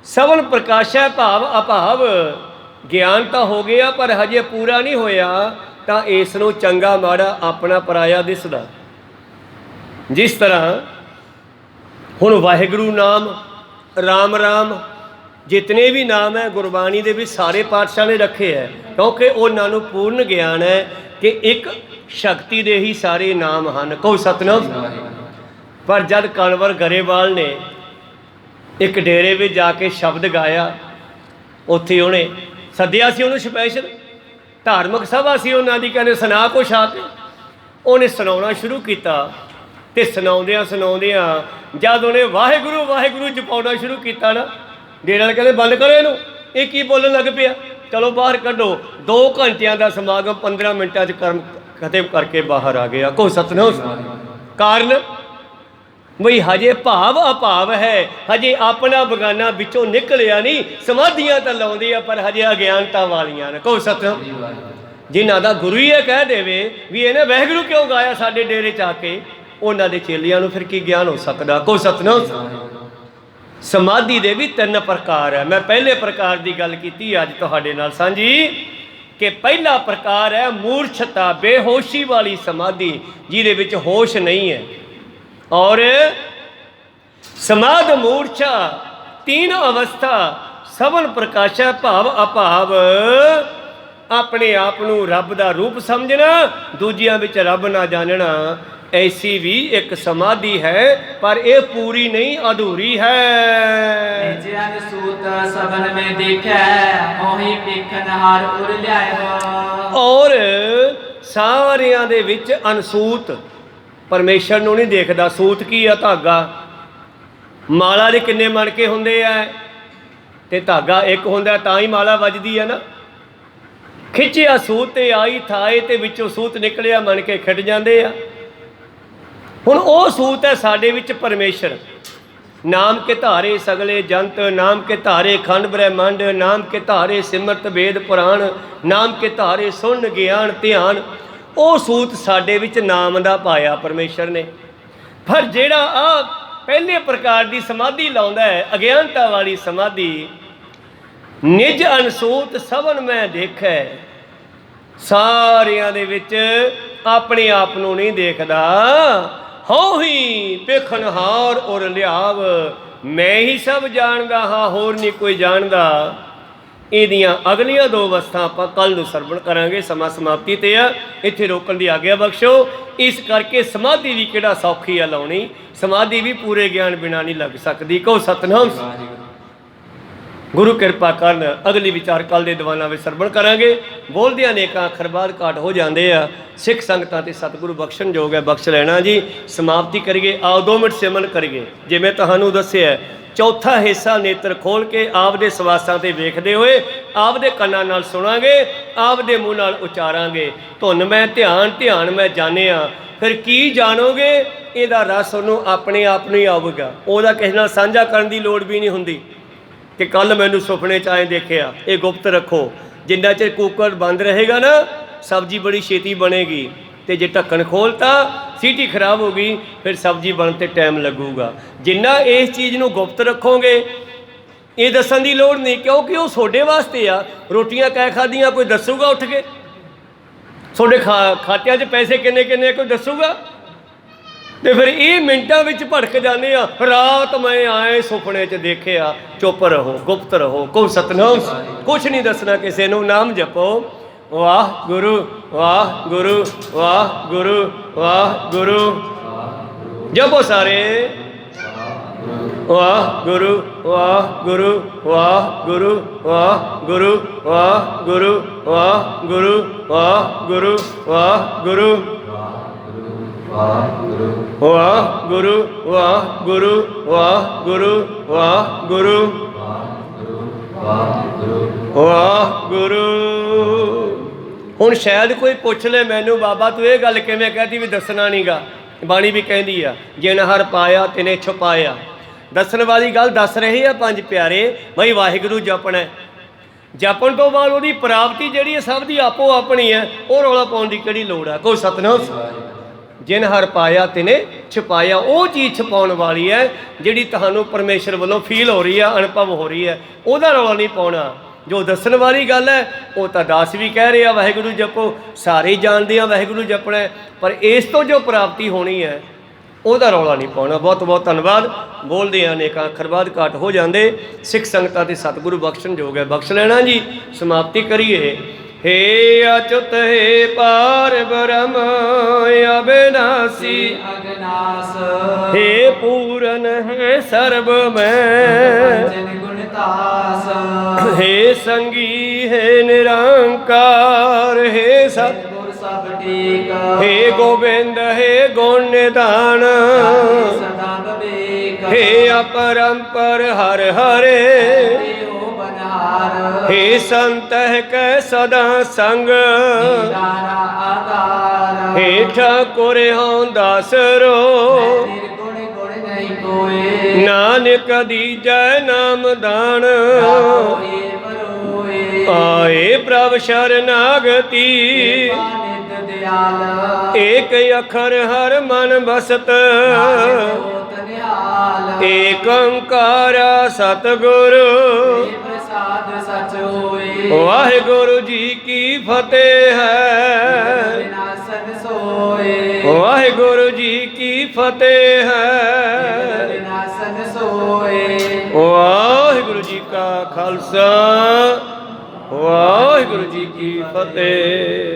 ਸਵਨ ਪ੍ਰਕਾਸ਼ੈ ਭਾਵ ਅਭਾਵ। ਗਿਆਨ ਤਾਂ ਹੋ ਗਿਆ ਪਰ ਹਜੇ ਪੂਰਾ ਨਹੀਂ ਹੋਇਆ, ਤਾਂ ਇਸ ਨੂੰ ਚੰਗਾ ਮਾੜਾ ਆਪਣਾ ਪਰਾਇਆ ਦਿਸਦਾ। ਜਿਸ ਤਰ੍ਹਾਂ ਹੁਣ ਵਾਹਿਗੁਰੂ ਨਾਮ, ਰਾਮ ਰਾਮ, ਜਿਤਨੇ ਵੀ ਨਾਮ ਹੈ ਗੁਰਬਾਣੀ ਦੇ ਵਿੱਚ ਸਾਰੇ ਪਾਤਸ਼ਾਹ ਨੇ ਰੱਖੇ ਹੈ, ਕਿਉਂਕਿ ਉਹਨਾਂ ਨੂੰ ਪੂਰਨ ਗਿਆਨ ਹੈ ਕਿ ਇੱਕ ਸ਼ਕਤੀ ਦੇ ਹੀ ਸਾਰੇ ਨਾਮ ਹਨ। ਕਹੋ ਸਤਿਨਾਮ। ਪਰ ਜਦ ਕਨਵਰ ਗਰੇਵਾਲ ਨੇ ਇੱਕ ਡੇਰੇ ਵਿੱਚ ਜਾ ਕੇ ਸ਼ਬਦ ਗਾਇਆ, ਉੱਥੇ ਉਹਨੇ ਸੱਦਿਆ ਸੀ ਉਹਨੂੰ ਸਪੈਸ਼ਲ, ਧਾਰਮਿਕ ਸਭਾ ਸੀ ਉਹਨਾਂ ਦੀ, ਕਹਿੰਦੇ ਸੁਣਾ ਕੁਛ ਆ ਕੇ। ਉਹਨੇ ਸੁਣਾਉਣਾ ਸ਼ੁਰੂ ਕੀਤਾ ਤੇ ਸੁਣਾਉਂਦਿਆਂ ਜਦ ਉਹਨੇ ਵਾਹਿਗੁਰੂ ਵਾਹਿਗੁਰੂ ਜਪਾਉਣਾ ਸ਼ੁਰੂ ਕੀਤਾ ਨਾ, ਡੇਰੇ ਵਾਲੇ ਕਹਿੰਦੇ ਬੰਦ ਕਰੋ ਇਹਨੂੰ, ਇਹ ਕੀ ਬੋਲਣ ਲੱਗ ਪਿਆ, ਚਲੋ ਬਾਹਰ ਕੱਢੋ। 2 ਘੰਟਿਆਂ ਦਾ ਸਮਾਗਮ 15 ਮਿੰਟਾਂ 'ਚ ਖਤਮ ਕਰਕੇ ਬਾਹਰ ਆ ਗਿਆ। ਕਹੋ ਸਤਿਨਾਮ। ਕਾਰਨ ਬਈ ਹਜੇ ਭਾਵ ਅਭਾਵ ਹੈ, ਹਜੇ ਆਪਣਾ ਬਗਾਨਾ ਵਿੱਚੋਂ ਨਿਕਲਿਆ ਨਹੀਂ। ਸਮਾਧੀਆਂ ਤਾਂ ਲਾਉਂਦੇ ਆ ਪਰ ਹਜੇ ਅਗਿਆਨਤਾ ਵਾਲੀਆਂ ਨੇ। ਕਹੋ ਸਤਿਨਾਮ। ਜਿਨ੍ਹਾਂ ਦਾ ਗੁਰੂ ਹੀ ਇਹ ਕਹਿ ਦੇਵੇ ਵੀ ਇਹਨੇ ਵਾਹਿਗੁਰੂ ਕਿਉਂ ਗਾਇਆ ਸਾਡੇ ਡੇਰੇ 'ਚ ਆ ਕੇ, ਉਹਨਾਂ ਦੇ ਚੇਲਿਆਂ ਨੂੰ ਫਿਰ ਕੀ ਗਿਆਨ ਹੋ ਸਕਦਾ। ਕਹੋ ਸਤਿਨਾਮ। ਸਮਾਧੀ ਦੇ ਵੀ 3 ਪ੍ਰਕਾਰ ਹੈ। ਮੈਂ ਪਹਿਲੇ ਪ੍ਰਕਾਰ ਦੀ ਗੱਲ ਕੀਤੀ ਅੱਜ ਤੁਹਾਡੇ ਨਾਲ ਸਾਂਝੀ, ਕਿ ਪਹਿਲਾ ਪ੍ਰਕਾਰ ਹੈ ਮੂਰਛਤਾ, ਬੇਹੋਸ਼ੀ ਵਾਲੀ ਸਮਾਧੀ, ਜਿਹਦੇ ਵਿੱਚ ਹੋਸ਼ ਨਹੀਂ ਹੈ। ਔਰ ਸਮਾਧ ਮੂਰਛਾ 3 ਅਵਸਥਾ, ਸਵਨ ਪ੍ਰਕਾਸ਼ਾ ਭਾਵ ਅਭਾਵ। ਆਪਣੇ ਆਪ ਨੂੰ ਰੱਬ ਦਾ ਰੂਪ ਸਮਝਣਾ, ਦੂਜਿਆਂ ਵਿੱਚ ਰੱਬ ਨਾ ਜਾਣਨਾ, ऐसी भी एक समाधि है, पर ये पूरी नहीं, अधूरी है। और सारियां दे विच अनसूत, परमेश्वर नूं नहीं देखदा। सूत की है? धागा। माला दे किन्ने मणके हुंदे आ, ते धागा एक हुंदा तां ही माला वजदी है ना। खिच्चिया सूत ते आई थाए ते विचों सूत निकलिया, मणके खिट जांदे आ। ਹੁਣ ਉਹ ਸੂਤ ਹੈ ਸਾਡੇ ਵਿੱਚ ਪਰਮੇਸ਼ਰ। ਨਾਮ ਕੇ ਧਾਰੇ ਸਗਲੇ ਜੰਤ, ਨਾਮ ਕੇ ਧਾਰੇ ਖੰਡ ਬ੍ਰਹਿਮੰਡ, ਨਾਮ ਕੇ ਧਾਰੇ ਸਿਮਰਤ ਵੇਦ ਪੁਰਾਣ, ਨਾਮ ਕੇ ਧਾਰੇ ਸੁਣ ਗਿਆਨ ਧਿਆਨ। ਉਹ ਸੂਤ ਸਾਡੇ ਵਿੱਚ ਨਾਮ ਦਾ ਪਾਇਆ ਪਰਮੇਸ਼ਰ ਨੇ। ਪਰ ਜਿਹੜਾ ਆ ਪਹਿਲੇ ਪ੍ਰਕਾਰ ਦੀ ਸਮਾਧੀ ਲਾਉਂਦਾ ਹੈ, ਅਗਿਆਨਤਾ ਵਾਲੀ ਸਮਾਧੀ, ਨਿਜ ਅਨਸੂਤ ਸਭਨ ਮੈਂ ਦੇਖੈ। ਸਾਰਿਆਂ ਦੇ ਵਿੱਚ ਆਪਣੇ ਆਪ ਨੂੰ ਨਹੀਂ ਦੇਖਦਾ। ਹਉ ਹੀ ਪੇਖਣਹਾਰ ਔਰ ਲਿਆਵ, ਮੈਂ ਹੀ ਸਭ ਜਾਣਦਾ ਹਾਂ, ਹੋਰ ਨਹੀਂ ਕੋਈ ਜਾਣਦਾ। ਇਹਦੀਆਂ ਅਗਲੀਆਂ ਦੋ ਅਵਸਥਾ ਆਪਾਂ ਕੱਲ੍ਹ ਨੂੰ ਸਰਵਣ ਕਰਾਂਗੇ। ਸਮਾਂ ਸਮਾਪਤੀ 'ਤੇ ਆ, ਇੱਥੇ ਰੋਕਣ ਦੀ ਆਗਿਆ ਬਖਸ਼ੋ। ਇਸ ਕਰਕੇ ਸਮਾਧੀ ਵੀ ਕਿਹੜਾ ਸੌਖੀ ਆ ਲਾਉਣੀ, ਸਮਾਧੀ ਵੀ ਪੂਰੇ ਗਿਆਨ ਬਿਨਾਂ ਨਹੀਂ ਲੱਗ ਸਕਦੀ। ਕਹੋ ਸਤਿਨਾਮ। ਗੁਰੂ ਕਿਰਪਾ ਕਰਨ। ਅਗਲੀ ਵਿਚਾਰ ਕੱਲ੍ਹ ਦੇ ਦੀਵਾਨਾਂ ਵਿੱਚ ਸਰਵਣ ਕਰਾਂਗੇ। ਬੋਲਦਿਆਂ ਨੇਕਾਂ ਅੱਖਰ ਬਾਅਦ ਘਾਟ ਹੋ ਜਾਂਦੇ ਆ। ਸਿੱਖ ਸੰਗਤਾਂ ਤੇ ਸਤਿਗੁਰੂ ਬਖਸ਼ਣ ਯੋਗ ਹੈ, ਬਖਸ਼ ਲੈਣਾ ਜੀ। ਸਮਾਪਤੀ ਕਰੀਏ। ਆਓ 2 ਮਿੰਟ ਸਿਮਰਨ ਕਰੀਏ। ਜਿਵੇਂ ਤੁਹਾਨੂੰ ਦੱਸਿਆ, ਚੌਥਾ ਹਿੱਸਾ ਨੇਤਰ ਖੋਲ੍ਹ ਕੇ ਆਪਦੇ ਸਵਾਸਾਂ 'ਤੇ ਵੇਖਦੇ ਹੋਏ ਆਪਦੇ ਕੰਨਾਂ ਨਾਲ ਸੁਣਾਂਗੇ, ਆਪਦੇ ਮੂੰਹ ਨਾਲ ਉਚਾਰਾਂਗੇ। ਧੁਨ ਮੈਂ ਧਿਆਨ ਮੈਂ ਜਾਣਿਆ। ਫਿਰ ਕੀ ਜਾਣੋਗੇ? ਇਹਦਾ ਰਸ ਉਹਨੂੰ ਆਪਣੇ ਆਪ ਨੂੰ ਹੀ ਆਵੇਗਾ। ਉਹਦਾ ਕਿਸੇ ਨਾਲ ਸਾਂਝਾ ਕਰਨ ਦੀ ਲੋੜ ਵੀ ਨਹੀਂ ਹੁੰਦੀ ਕਿ ਕੱਲ੍ਹ ਮੈਨੂੰ ਸੁਪਨੇ 'ਚ ਆਏ ਦੇਖਿਆ। ਇਹ ਗੁਪਤ ਰੱਖੋ। ਜਿੰਨਾ ਚਿਰ ਕੁੱਕਰ ਬੰਦ ਰਹੇਗਾ ਨਾ, ਸਬਜ਼ੀ ਬੜੀ ਛੇਤੀ ਬਣੇਗੀ। ਅਤੇ ਜੇ ਢੱਕਣ ਖੋਲ੍ਹਤਾ, ਸੀਟੀ ਖਰਾਬ ਹੋ ਗਈ, ਫਿਰ ਸਬਜ਼ੀ ਬਣਨ 'ਤੇ ਟਾਈਮ ਲੱਗੂਗਾ। ਜਿੰਨਾ ਇਸ ਚੀਜ਼ ਨੂੰ ਗੁਪਤ ਰੱਖੋਗੇ, ਇਹ ਦੱਸਣ ਦੀ ਲੋੜ ਨਹੀਂ, ਕਿਉਂਕਿ ਉਹ ਤੁਹਾਡੇ ਵਾਸਤੇ ਆ। ਰੋਟੀਆਂ ਕਹਿ ਖਾਧੀਆਂ ਕੋਈ ਦੱਸੂਗਾ ਉੱਠ ਕੇ? ਤੁਹਾਡੇ ਖਾਤਿਆਂ 'ਚ ਪੈਸੇ ਕਿੰਨੇ ਕਿੰਨੇ ਕੋਈ ਦੱਸੂਗਾ? ਅਤੇ ਫਿਰ ਇਹ ਮਿੰਟਾਂ ਵਿੱਚ ਭੜਕ ਜਾਂਦੇ ਆ। ਰਾਤ ਮੈਂ ਆਏ ਸੁਪਨੇ 'ਚ ਦੇਖਿਆ। ਚੁੱਪ ਰਹੋ, ਗੁਪਤ ਰਹੋ। ਕਹੋ ਸਤਿਨਾਮ। ਕੁਛ ਨਹੀਂ ਦੱਸਣਾ ਕਿਸੇ ਨੂੰ। ਨਾਮ ਜਪੋ। ਵਾਹ ਗੁਰੂ ਵਾਹ ਗੁਰੂ ਵਾਹ ਗੁਰੂ ਵਾਹ ਗੁਰੂ। ਜਪੋ ਸਾਰੇ। ਵਾਹ ਗੁਰੂ ਵਾਹ ਗੁਰੂ ਵਾਹ ਗੁਰੂ ਵਾਹ ਗੁਰੂ ਵਾਹ ਗੁਰੂ ਵਾਹ ਗੁਰੂ ਵਾਹ ਗੁਰੂ ਵਾਹ ਗੁਰੂ ਵਾਹ ਗੁਰੂ ਵਾਹ ਗੁਰੂ ਵਾਹ ਗੁਰੂ ਵਾਹ ਗੁਰੂ ਵਾਹ ਗੁਰੂ। ਹੁਣ ਸ਼ਾਇਦ ਕੋਈ ਪੁੱਛ ਲੈ ਮੈਨੂੰ, ਬਾਬਾ ਤੂੰ ਇਹ ਗੱਲ ਕਿਵੇਂ ਕਹਿਤੀ ਵੀ ਦੱਸਣਾ ਨਹੀਂ ਗਾ? ਬਾਣੀ ਵੀ ਕਹਿੰਦੀ ਆ, ਜਿਨ ਹਰ ਪਾਇਆ ਤਿਨੇ ਛੁਪਾਇਆ। ਦੱਸਣ ਵਾਲੀ ਗੱਲ ਦੱਸ ਰਹੇ ਆ ਪੰਜ ਪਿਆਰੇ, ਬਈ ਵਾਹਿਗੁਰੂ ਜਪਣਾ। ਜਪਣ ਤੋਂ ਬਾਅਦ ਉਹਦੀ ਪ੍ਰਾਪਤੀ ਜਿਹੜੀ ਹੈ ਸਭ ਦੀ ਆਪੋ ਆਪਣੀ ਹੈ। ਉਹ ਰੌਲਾ ਪਾਉਣ ਦੀ ਕਿਹੜੀ ਲੋੜ ਆ? ਕੋਈ ਸਤਿਨਾਮ। ਜਿਨ ਹਰ ਪਾਇਆ ਤਿਨੇ ਛੁਪਾਇਆ। ਉਹ ਚੀਜ਼ ਛੁਪਾਉਣ ਵਾਲੀ ਹੈ ਜਿਹੜੀ ਤੁਹਾਨੂੰ ਪਰਮੇਸ਼ਰ ਵੱਲੋਂ ਫੀਲ ਹੋ ਰਹੀ ਆ, ਅਨੁਭਵ ਹੋ ਰਹੀ ਹੈ। ਉਹਦਾ ਰੌਲਾ ਨਹੀਂ ਪਾਉਣਾ। ਜੋ ਦੱਸਣ ਵਾਲੀ ਗੱਲ ਹੈ ਉਹ ਤਾਂ ਦਾਸ ਵੀ ਕਹਿ ਰਹੇ ਆ ਵਾਹਿਗੁਰੂ ਜਪੋ, ਸਾਰੇ ਜਾਣਦੇ ਆ ਵਾਹਿਗੁਰੂ ਜਪਣਾ। ਪਰ ਇਸ ਤੋਂ ਜੋ ਪ੍ਰਾਪਤੀ ਹੋਣੀ ਹੈ ਉਹਦਾ ਰੌਲਾ ਨਹੀਂ ਪਾਉਣਾ। ਬਹੁਤ ਬਹੁਤ ਧੰਨਵਾਦ। ਬੋਲਦੇ ਆ ਅਨੇਕਾਂ ਅੱਖਰ ਬਾਅਦ ਘਾਟ ਹੋ ਜਾਂਦੇ। ਸਿੱਖ ਸੰਗਤਾਂ ਦੇ ਸਤਿਗੁਰੂ ਬਖਸ਼ਣ ਯੋਗ ਹੈ, ਬਖਸ਼ ਲੈਣਾ ਜੀ। ਸਮਾਪਤੀ ਕਰੀਏ। हे अच्युत हे पार ब्रह्म अविनाशी अगनास, हे पूरन है सर्व में, गुणतास, हे संगी है निरंकार, हे सत सब टीक, हे गोविंद हे गुण निधान, सदा विवेक, हे अपरंपर हर हरे, हे संत कै सदा संग, हे ठाकुर हों दासरो, नानक दीजै नाम दान, आए प्रभु शरणागति, एक अखर हर मन बसत, एक ओंकार सतगुरु, वाहिगुरु जी की फतेह है, वाहिगुरु जी की फतेह है, वाहिगुरु जी का खालसा, वाहिगुरु जी की फतेह।